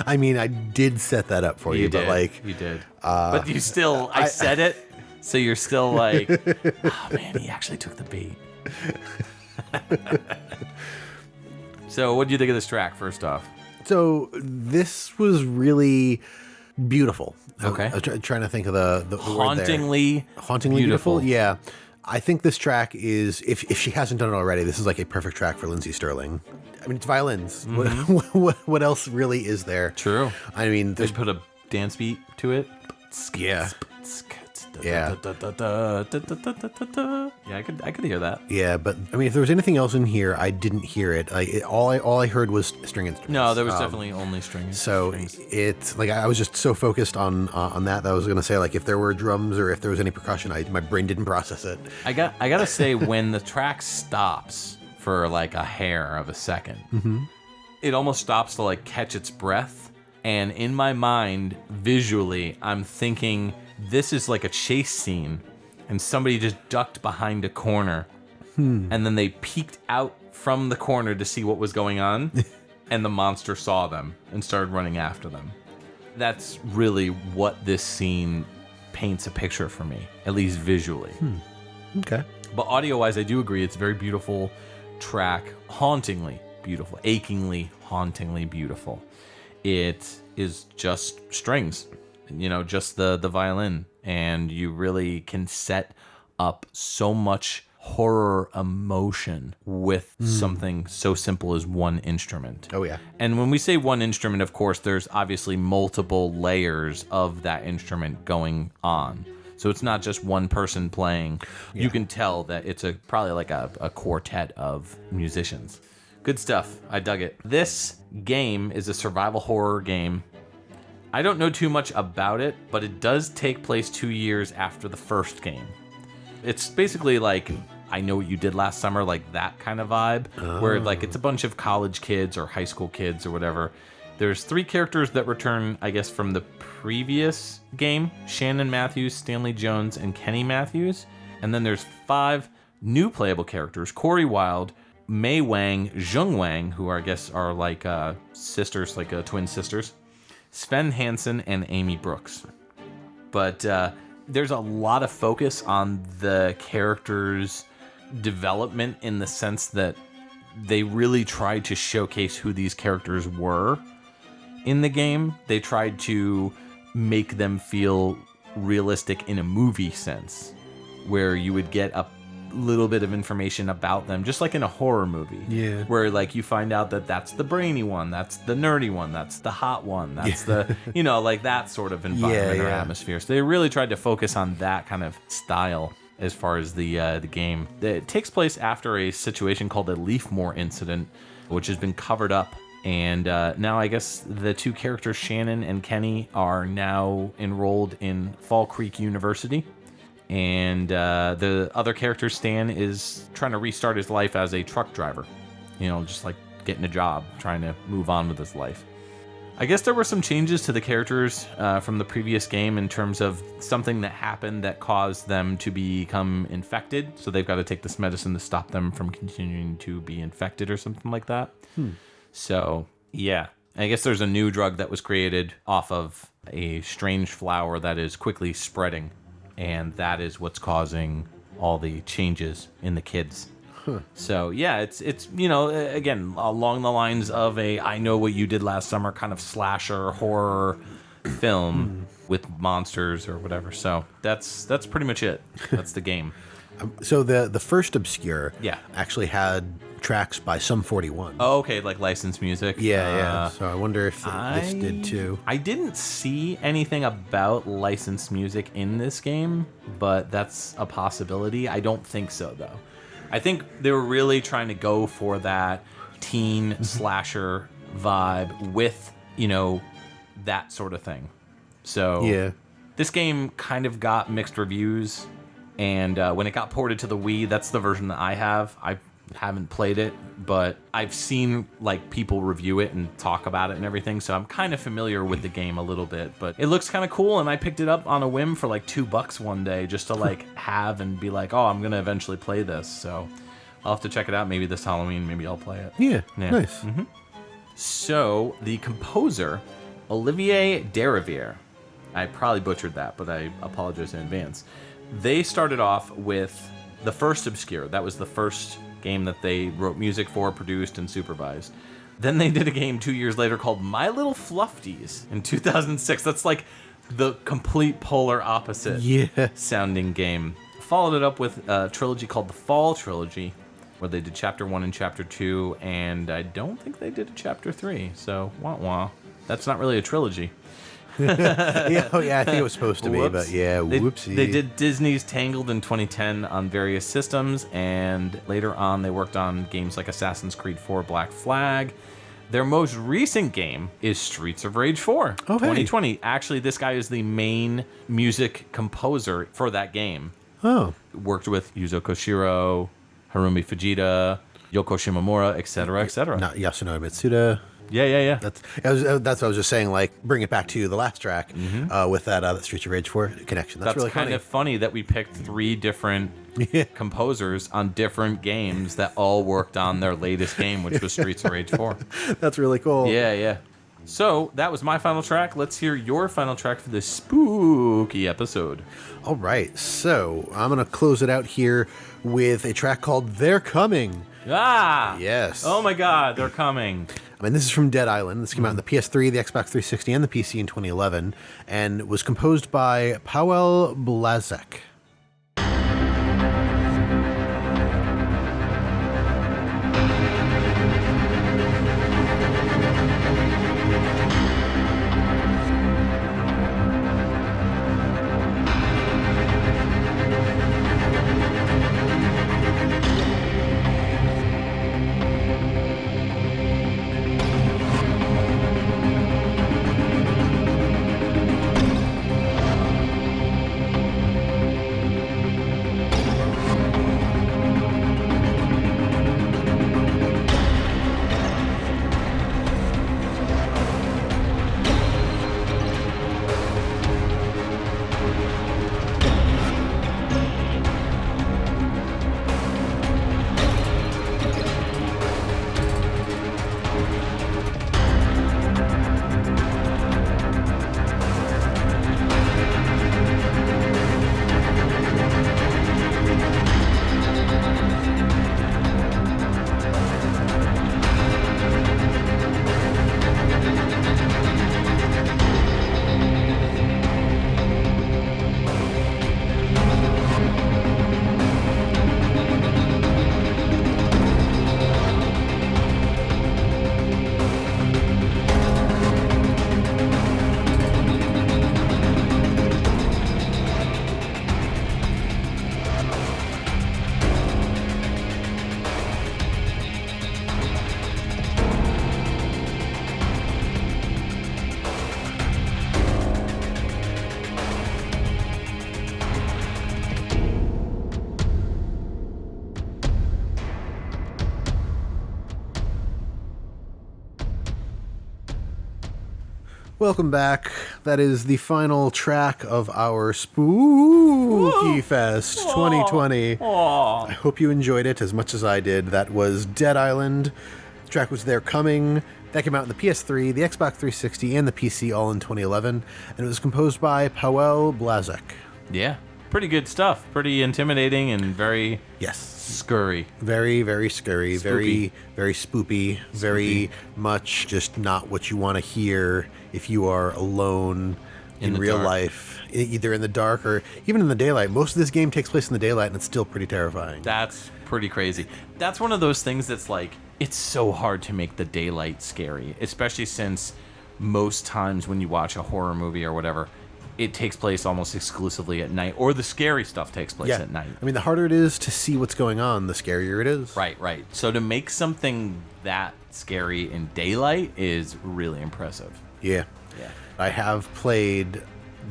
Speaker 2: I mean, I did set that up for you, but like...
Speaker 1: You did. But you still... I said it, so you're still like, oh man, he actually took the bait. So what do you think of this track, first off?
Speaker 2: So this was really beautiful.
Speaker 1: Okay.
Speaker 2: I was trying to think of the
Speaker 1: Hauntingly,
Speaker 2: word there. Hauntingly beautiful? Yeah. I think this track is, if she hasn't done it already, this is like a perfect track for Lindsay Sterling. I mean, it's violins. What else really is there?
Speaker 1: True.
Speaker 2: I mean,
Speaker 1: They put a dance beat to it.
Speaker 2: yeah.
Speaker 1: Yeah. Yeah, I could hear that.
Speaker 2: Yeah, but I mean, if there was anything else in here, I didn't hear it. All I heard was string instruments.
Speaker 1: No, there was definitely only strings.
Speaker 2: So it's like I was just so focused on that I was gonna say, like, if there were drums or if there was any percussion, my brain didn't process it.
Speaker 1: I gotta say, when the track stops for like a hair of a second, it almost stops to like catch its breath, and in my mind, visually, I'm thinking this is like a chase scene, and somebody just ducked behind a corner, and then they peeked out from the corner to see what was going on, and the monster saw them and started running after them. That's really what this scene paints a picture for me, at least visually.
Speaker 2: Okay.
Speaker 1: But audio-wise, I do agree. It's a very beautiful track, hauntingly beautiful, achingly, hauntingly beautiful. It is just strings, you know, just the violin, and you really can set up so much horror emotion with something so simple as one instrument.
Speaker 2: Oh, yeah.
Speaker 1: And when we say one instrument, of course, there's obviously multiple layers of that instrument going on. So it's not just one person playing. Yeah. You can tell that it's probably like a quartet of musicians. Good stuff. I dug it. This game is a survival horror game. I don't know too much about it, but it does take place 2 years after the first game. It's basically like I Know What You Did Last Summer, like that kind of vibe, where like it's a bunch of college kids or high school kids or whatever. There's 3 characters that return, I guess, from the previous game: Shannon Matthews, Stanley Jones, and Kenny Matthews. And then there's 5 new playable characters: Corey Wilde, Mei Wang, Zheng Wang, who I guess are like sisters, like twin sisters, Sven Hansen, and Amy Brooks. But there's a lot of focus on the characters' development in the sense that they really tried to showcase who these characters were in the game. They tried to make them feel realistic in a movie sense, where you would get a little bit of information about them, just like in a horror movie.
Speaker 2: Yeah.
Speaker 1: Where like you find out that that's the brainy one, that's the nerdy one, that's the hot one, that's the, you know, like that sort of environment or atmosphere. So they really tried to focus on that kind of style as far as the game. It takes place after a situation called the Leafmore incident, which has been covered up. And now I guess the 2 characters, Shannon and Kenny, are now enrolled in Fall Creek University. And the other character, Stan, is trying to restart his life as a truck driver. You know, just like getting a job, trying to move on with his life. I guess there were some changes to the characters from the previous game in terms of something that happened that caused them to become infected. So they've got to take this medicine to stop them from continuing to be infected or something like that. So, yeah. I guess there's a new drug that was created off of a strange flower that is quickly spreading. And that is what's causing all the changes in the kids. So, yeah, it's you know, again, along the lines of a I Know What You Did Last Summer kind of slasher horror film with monsters or whatever. So that's pretty much it. That's the game.
Speaker 2: So the first Obscure
Speaker 1: Yeah.
Speaker 2: actually had tracks by Sum 41.
Speaker 1: Oh, okay, like licensed music.
Speaker 2: Yeah. So I wonder if this did too.
Speaker 1: I didn't see anything about licensed music in this game, but that's a possibility. I don't think so, though. I think they were really trying to go for that teen slasher vibe with, that sort of thing. So
Speaker 2: Yeah.
Speaker 1: this game kind of got mixed reviews, and when it got ported to the Wii, that's the version that I have. I haven't played it, but I've seen people review it and talk about it and everything, so I'm kind of familiar with the game a little bit. But it looks kind of cool, and I picked it up on a whim for $2 one day just to have and be oh, I'm gonna eventually play this. So I'll have to check it out. Maybe this Halloween, maybe I'll play it.
Speaker 2: Yeah. Nice.
Speaker 1: So the composer, Olivier Derivière, I probably butchered that, but I apologize in advance. They started off with the first Obscure. That was the first game that they wrote music for, produced, and supervised. Then they did a game 2 years later called My Little Flufties in 2006. That's the complete polar opposite sounding game. Followed it up with a trilogy called the Fall Trilogy, where they did Chapter 1 and Chapter 2, and I don't think they did a Chapter 3, so wah-wah. That's not really a trilogy.
Speaker 2: I think it was supposed to be, but whoopsie.
Speaker 1: They did Disney's Tangled in 2010 on various systems, and later on they worked on games like Assassin's Creed 4 Black Flag. Their most recent game is Streets of Rage 4, 2020. Actually, this guy is the main music composer for that game.
Speaker 2: Oh.
Speaker 1: Worked with Yuzo Koshiro, Harumi Fujita, Yoko Shimomura, etc., etc.
Speaker 2: Not Yasunori Mitsuda.
Speaker 1: Yeah.
Speaker 2: That's what I was just saying. Bring it back to the last track with that Streets of Rage 4 connection. That's really
Speaker 1: kind
Speaker 2: funny.
Speaker 1: of funny that we picked 3 different composers on different games that all worked on their latest game, which was Streets of Rage 4.
Speaker 2: That's really cool.
Speaker 1: Yeah. So that was my final track. Let's hear your final track for this spooky episode.
Speaker 2: All right, so I'm gonna close it out here with a track called "They're Coming."
Speaker 1: Ah!
Speaker 2: Yes.
Speaker 1: Oh my God, they're coming.
Speaker 2: This is from Dead Island. This came out on the PS3, the Xbox 360, and the PC in 2011, and was composed by Paweł Blazek. Welcome back. That is the final track of our Spooky Fest 2020.
Speaker 1: Aww.
Speaker 2: I hope you enjoyed it as much as I did. That was Dead Island. The track was They're Coming. That came out on the PS3, the Xbox 360, and the PC all in 2011. And it was composed by Paweł Blazek.
Speaker 1: Yeah. Pretty good stuff. Pretty intimidating and very
Speaker 2: Yes.
Speaker 1: scurry.
Speaker 2: Very, very scary.
Speaker 1: Spooky.
Speaker 2: Very, very spoopy. Very much just not what you want to hear if you are alone in
Speaker 1: the
Speaker 2: real
Speaker 1: dark.
Speaker 2: life, either in the dark or even in the daylight. Most of this game takes place in the daylight, and it's still pretty terrifying.
Speaker 1: That's pretty crazy. That's one of those things that's it's so hard to make the daylight scary, especially since most times when you watch a horror movie or whatever, it takes place almost exclusively at night, or the scary stuff takes place at night.
Speaker 2: I mean, the harder it is to see what's going on, the scarier it is.
Speaker 1: Right. So to make something that scary in daylight is really impressive.
Speaker 2: Yeah. I have played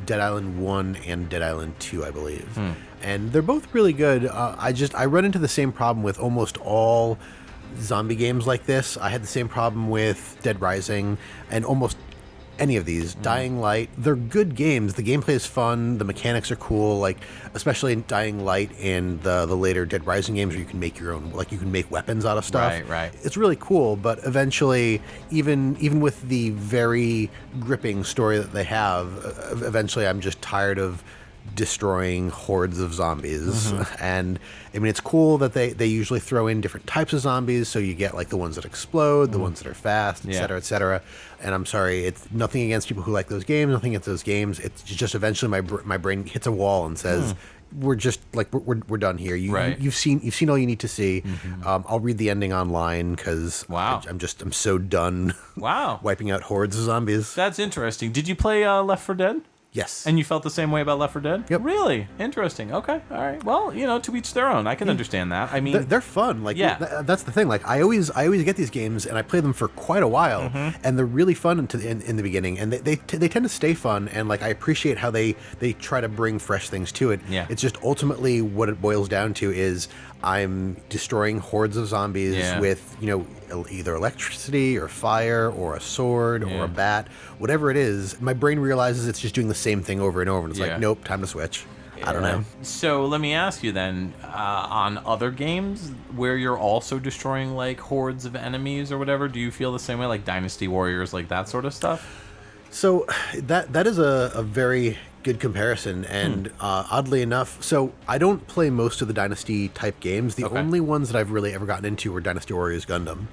Speaker 2: Dead Island 1 and Dead Island 2, I believe. And they're both really good. I run into the same problem with almost all zombie games like this. I had the same problem with Dead Rising and almost any of these. Dying Light, they're good games. The gameplay is fun. The mechanics are cool, like especially in Dying Light and the later Dead Rising games where you can make your own, like you can make weapons out of stuff.
Speaker 1: Right.
Speaker 2: It's really cool, but eventually, even with the very gripping story that they have, eventually I'm just tired of destroying hordes of zombies. And I mean, it's cool that they usually throw in different types of zombies, so you get like the ones that explode, the ones that are fast, et cetera. And I'm sorry, it's nothing against people who like those games, nothing against those games. It's just eventually my brain hits a wall and says, we're just like we're done here. You've seen all you need to see. I'll read the ending online because I'm so done. Wiping out hordes of zombies.
Speaker 1: That's interesting. Did you play Left 4 Dead?
Speaker 2: Yes.
Speaker 1: And you felt the same way about Left 4 Dead?
Speaker 2: Yep.
Speaker 1: Really? Interesting. Okay. All right. Well, to each their own. I can understand that. I mean,
Speaker 2: they're fun. Like, that's the thing. Like, I always get these games and I play them for quite a while, and they're really fun in the beginning, and they tend to stay fun. And like, I appreciate how they try to bring fresh things to it.
Speaker 1: Yeah.
Speaker 2: It's just ultimately what it boils down to is I'm destroying hordes of zombies with either electricity or fire or a sword or a bat, whatever it is. My brain realizes it's just doing the same thing over and over, and it's like, nope, time to switch. I don't know.
Speaker 1: So let me ask you then, on other games where you're also destroying like hordes of enemies or whatever, do you feel the same way, like Dynasty Warriors, like that sort of stuff?
Speaker 2: So that is a very good comparison, and oddly enough, so I don't play most of the Dynasty type games. The only ones that I've really ever gotten into were Dynasty Warriors Gundam.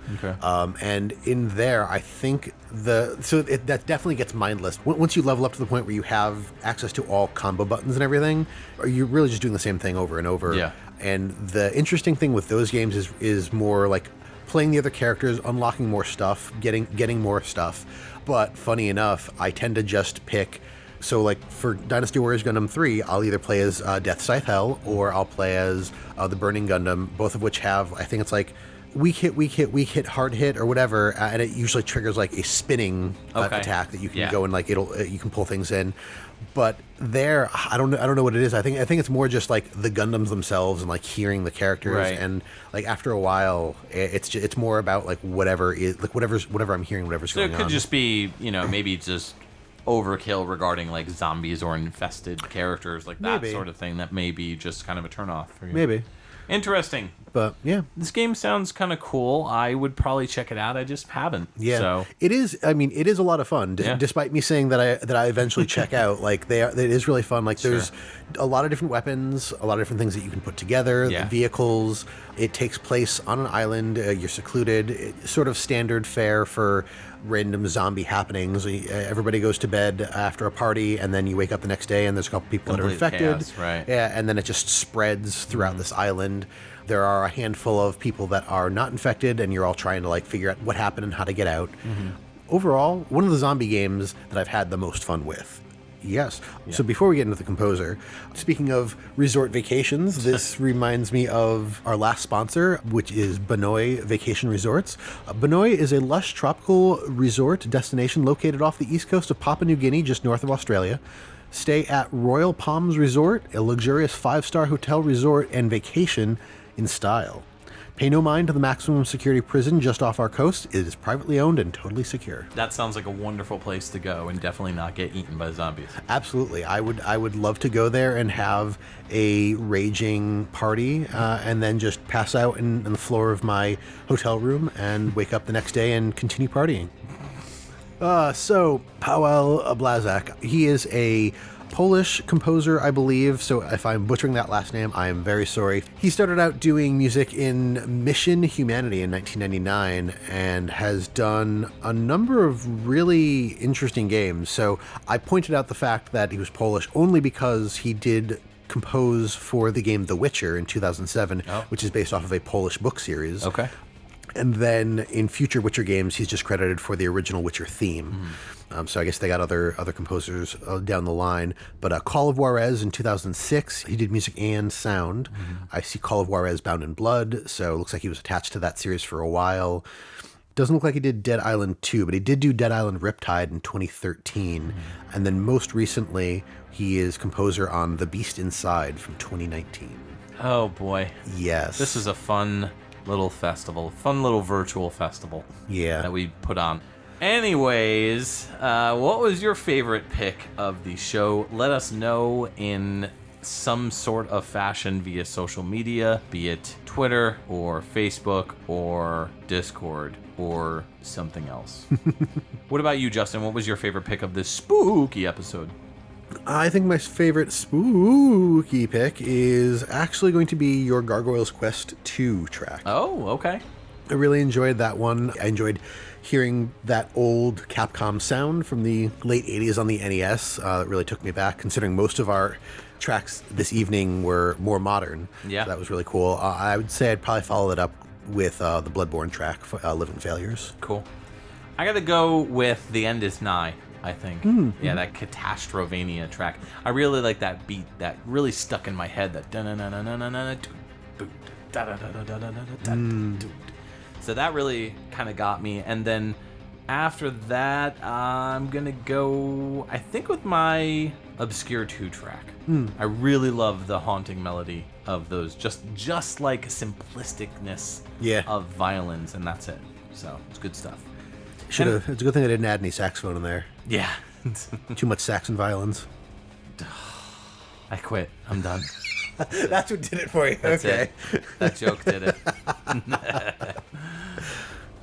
Speaker 2: And in there, I think that definitely gets mindless. Once you level up to the point where you have access to all combo buttons and everything, you're really just doing the same thing over and over.
Speaker 1: Yeah.
Speaker 2: And the interesting thing with those games is more like playing the other characters, unlocking more stuff, getting more stuff. But funny enough, I tend to just pick. So, like, for Dynasty Warriors Gundam 3, I'll either play as Death Scythe Hell, or I'll play as the Burning Gundam, both of which have, I think it's like, weak hit, hard hit, or whatever, and it usually triggers, like, a spinning attack that you can go and, like, you can pull things in. But there, I don't know what it is. I think it's more just, like, the Gundams themselves and, like, hearing the characters, and, like, after a while, it's more about, like, whatever I'm hearing, whatever's going on.
Speaker 1: So it could just be, maybe just overkill regarding like zombies or infested characters, like that sort of thing. That may be just kind of a turnoff for you.
Speaker 2: Maybe.
Speaker 1: Interesting.
Speaker 2: But yeah,
Speaker 1: this game sounds kind of cool. I would probably check it out. I just haven't.
Speaker 2: Yeah,
Speaker 1: so.
Speaker 2: It is. I mean, it is a lot of fun. Despite me saying that I eventually check out, like it is really fun. Like there's a lot of different weapons, a lot of different things that you can put together. The vehicles. It takes place on an island. You're secluded. It's sort of standard fare for random zombie happenings. Everybody goes to bed after a party, and then you wake up the next day, and there's a couple people that are infected.
Speaker 1: Chaos, right.
Speaker 2: Yeah, and then it just spreads throughout this island. There are a handful of people that are not infected, and you're all trying to like figure out what happened and how to get out. Overall, one of the zombie games that I've had the most fun with. Yes. Yeah. So before we get into the composer, speaking of resort vacations, this reminds me of our last sponsor, which is Benoy Vacation Resorts. Benoy is a lush tropical resort destination located off the east coast of Papua New Guinea, just north of Australia. Stay at Royal Palms Resort, a luxurious 5-star hotel resort and vacation in style. Pay no mind to the maximum security prison just off our coast. It is privately owned and totally secure.
Speaker 1: That sounds like a wonderful place to go and definitely not get eaten by zombies.
Speaker 2: Absolutely. I would love to go there and have a raging party and then just pass out in the floor of my hotel room and wake up the next day and continue partying. So Paweł Blazak, he is a Polish composer, I believe, so if I'm butchering that last name, I am very sorry. He started out doing music in Mission Humanity in 1999 and has done a number of really interesting games. So I pointed out the fact that he was Polish only because he did compose for the game The Witcher in 2007, which is based off of a Polish book series.
Speaker 1: Okay.
Speaker 2: And then in future Witcher games, he's just credited for the original Witcher theme. So I guess they got other composers down the line. But Call of Juarez in 2006, he did music and sound. I see Call of Juarez Bound in Blood, so it looks like he was attached to that series for a while. Doesn't look like he did Dead Island 2, but he did do Dead Island Riptide in 2013. And then most recently, he is composer on The Beast Inside from 2019.
Speaker 1: Oh, boy.
Speaker 2: Yes.
Speaker 1: This is a fun little festival, fun little virtual festival that we put on. Anyways, what was your favorite pick of the show? Let us know in some sort of fashion via social media, be it Twitter or Facebook or Discord or something else. What about you, Justin? What was your favorite pick of this spooky episode?
Speaker 2: I think my favorite spooky pick is actually going to be your Gargoyles Quest 2 track.
Speaker 1: Oh, okay.
Speaker 2: I really enjoyed that one. I enjoyed hearing that old Capcom sound from the late 80s on the NES. It really took me back, considering most of our tracks this evening were more modern.
Speaker 1: Yeah.
Speaker 2: So that was really cool. I would say I'd probably follow it up with the Bloodborne track, Living Failures.
Speaker 1: Cool. I gotta go with The End Is Nigh, I think. Yeah, that Catastrovania track. I really like that beat that really stuck in my head. That so that really kind of got me. And then after that, I'm gonna go, I think, with my Obscure 2 track. I really love the haunting melody of those, just like simplisticness of violins, and that's it. So it's good stuff.
Speaker 2: It's a good thing I didn't add any saxophone in there.
Speaker 1: Yeah.
Speaker 2: Too much sax and violins.
Speaker 1: I quit. I'm done.
Speaker 2: That's what did it for you.
Speaker 1: That's it. That joke did it.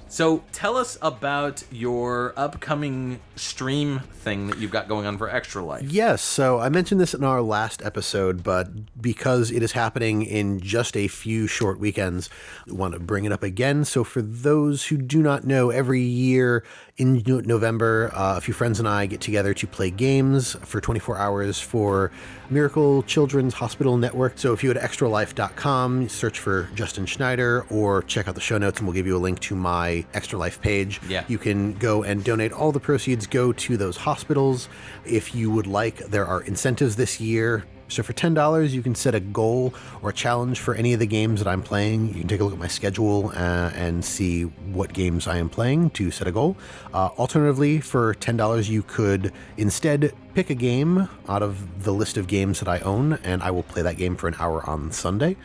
Speaker 1: So tell us about your upcoming stream thing that you've got going on for Extra Life.
Speaker 2: Yes, so I mentioned this in our last episode, but because it is happening in just a few short weekends, I want to bring it up again. So for those who do not know, every year in November, a few friends and I get together to play games for 24 hours for Miracle Children's Hospital Network. So if you go to extralife.com, search for Justin Schneider, or check out the show notes and we'll give you a link to my Extra Life page.
Speaker 1: Yeah.
Speaker 2: You can go and donate. All the proceeds go to those hospitals. If you would like, there are incentives this year. So for $10, you can set a goal or a challenge for any of the games that I'm playing. You can take a look at my schedule and see what games I am playing to set a goal. Alternatively, for $10, you could instead pick a game out of the list of games that I own, and I will play that game for an hour on Sunday.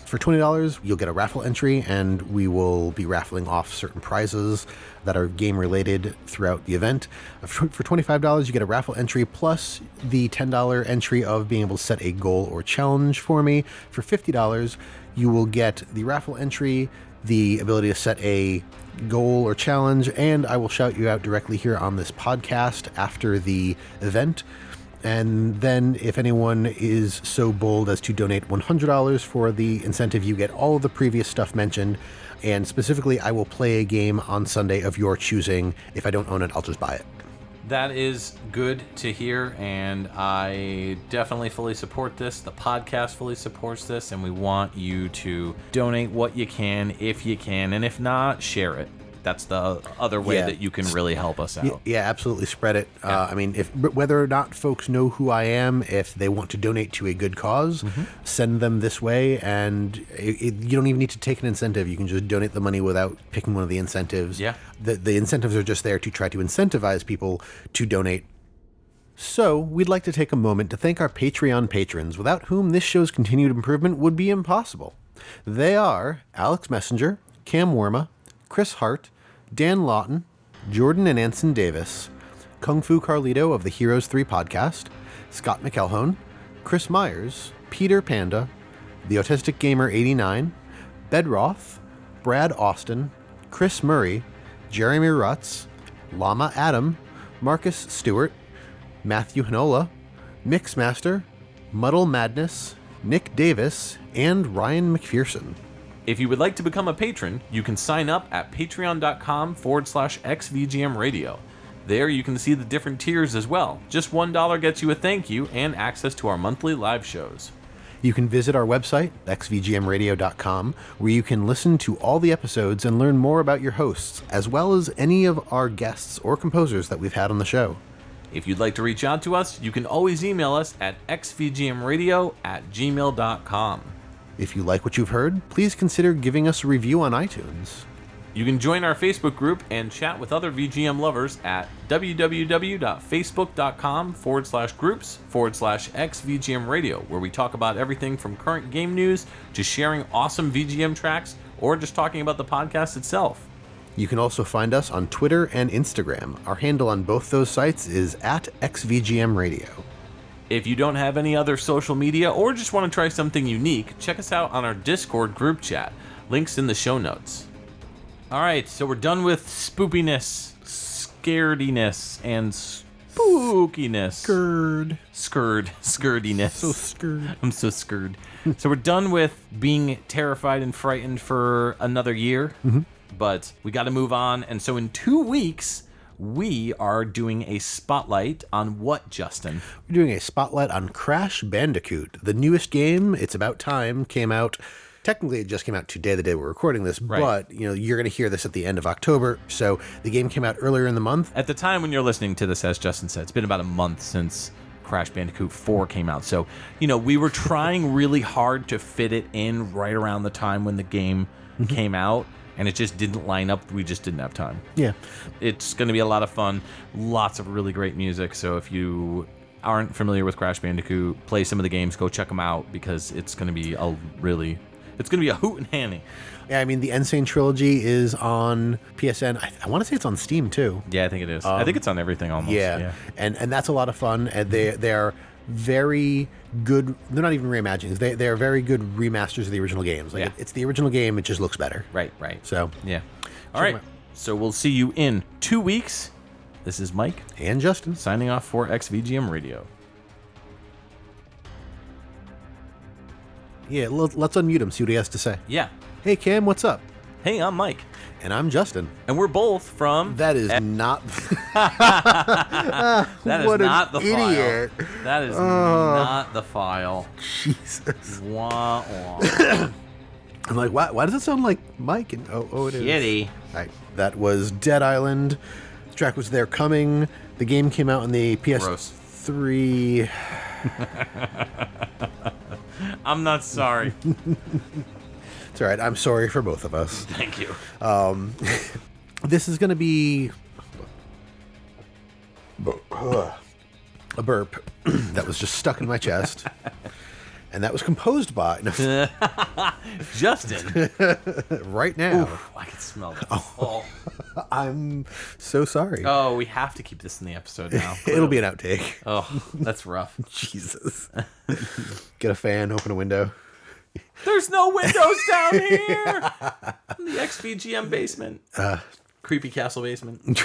Speaker 2: For $20, you'll get a raffle entry, and we will be raffling off certain prizes that are game-related throughout the event. For $25, you get a raffle entry plus the $10 entry of being able to set a goal or challenge for me. For $50, you will get the raffle entry, the ability to set a goal or challenge, and I will shout you out directly here on this podcast after the event. And then if anyone is so bold as to donate $100 for the incentive, you get all of the previous stuff mentioned. And specifically, I will play a game on Sunday of your choosing. If I don't own it, I'll just buy it.
Speaker 1: That is good to hear, and I definitely fully support this. The podcast fully supports this, and we want you to donate what you can, if you can, and if not, share it. That's the other way that you can really help us out.
Speaker 2: Yeah, absolutely. Spread it. I mean, whether or not folks know who I am, if they want to donate to a good cause, send them this way. And you don't even need to take an incentive. You can just donate the money without picking one of the incentives.
Speaker 1: Yeah.
Speaker 2: The incentives are just there to try to incentivize people to donate. So we'd like to take a moment to thank our Patreon patrons, without whom this show's continued improvement would be impossible. They are Alex Messenger, Cam Worma, Chris Hart, Dan Lawton, Jordan and Anson Davis, Kung Fu Carlito of the Heroes 3 podcast, Scott McElhone, Chris Myers, Peter Panda, The Autistic Gamer 89, Bedroth, Brad Austin, Chris Murray, Jeremy Rutz, Llama Adam, Marcus Stewart, Matthew Hanola, Mixmaster, Muddle Madness, Nick Davis, and Ryan McPherson.
Speaker 1: If you would like to become a patron, you can sign up at patreon.com/XVGM radio. There you can see the different tiers as well. Just $1 gets you a thank you and access to our monthly live shows.
Speaker 2: You can visit our website, xvgmradio.com, where you can listen to all the episodes and learn more about your hosts, as well as any of our guests or composers that we've had on the show.
Speaker 1: If you'd like to reach out to us, you can always email us at xvgmradio@gmail.com.
Speaker 2: If you like what you've heard, please consider giving us a review on iTunes.
Speaker 1: You can join our Facebook group and chat with other VGM lovers at www.facebook.com/groups/XVGM Radio, where we talk about everything from current game news to sharing awesome VGM tracks or just talking about the podcast itself.
Speaker 2: You can also find us on Twitter and Instagram. Our handle on both those sites is at XVGM Radio.
Speaker 1: If you don't have any other social media or just want to try something unique, check us out on our Discord group chat. Links in the show notes. All right, so we're done with spoopiness, scarediness, and spookiness. Scurdiness.
Speaker 2: So scared.
Speaker 1: I'm so scared. So we're done with being terrified and frightened for another year, but we got to move on. And so in 2 weeks, we are doing a spotlight on what, Justin?
Speaker 2: We're doing a spotlight on Crash Bandicoot, the newest game. It's about time. Came out. Technically, it just came out today, the day we're recording this,
Speaker 1: Right.
Speaker 2: but you're going to hear this at the end of October. So the game came out earlier in the month.
Speaker 1: At the time when you're listening to this, as Justin said, it's been about a month since Crash Bandicoot 4 came out. So, we were trying really hard to fit it in right around the time when the game came out, and it just didn't line up. We just didn't have time.
Speaker 2: Yeah.
Speaker 1: It's going to be a lot of fun, lots of really great music. So if you aren't familiar with Crash Bandicoot, play some of the games, go check them out, because it's going to be it's going to be a hoot and handy.
Speaker 2: Yeah, I mean, the Insane Trilogy is on PSN. I want to say it's on Steam, too.
Speaker 1: Yeah, I think it is. I think it's on everything almost.
Speaker 2: Yeah. And that's a lot of fun. And they're very good. They're not even reimaginings. They're very good remasters of the original games. Like,
Speaker 1: Yeah.
Speaker 2: it's the original game. It just looks better.
Speaker 1: Right.
Speaker 2: So,
Speaker 1: Yeah. All right. So we'll see you in 2 weeks. This is Mike
Speaker 2: and Justin.
Speaker 1: signing off for XVGM Radio.
Speaker 2: Yeah, let's unmute him, see what he has to say.
Speaker 1: Yeah.
Speaker 2: Hey, Cam, what's up?
Speaker 1: Hey, I'm Mike.
Speaker 2: And I'm Justin.
Speaker 1: And we're both from...
Speaker 2: That is not...
Speaker 1: That is
Speaker 2: what
Speaker 1: not
Speaker 2: an
Speaker 1: the
Speaker 2: idiot.
Speaker 1: file. That is not the file.
Speaker 2: Jesus.
Speaker 1: Wah, wah.
Speaker 2: I'm like, why does it sound like Mike? And oh, it is.
Speaker 1: Kitty.
Speaker 2: All right, that was Dead Island. The track was They're Coming. The game came out on the PS3.
Speaker 1: I'm not sorry.
Speaker 2: It's all right. I'm sorry for both of us.
Speaker 1: Thank you.
Speaker 2: This is going to be a burp that was just stuck in my chest. And that was composed by... No,
Speaker 1: Justin.
Speaker 2: right now.
Speaker 1: Oof, I can smell that. Oh.
Speaker 2: I'm so sorry.
Speaker 1: Oh, we have to keep this in the episode now.
Speaker 2: It'll be an outtake.
Speaker 1: Oh, that's rough.
Speaker 2: Jesus. Get a fan, open a window.
Speaker 1: There's no windows down here. In the XVGM basement. Creepy castle basement.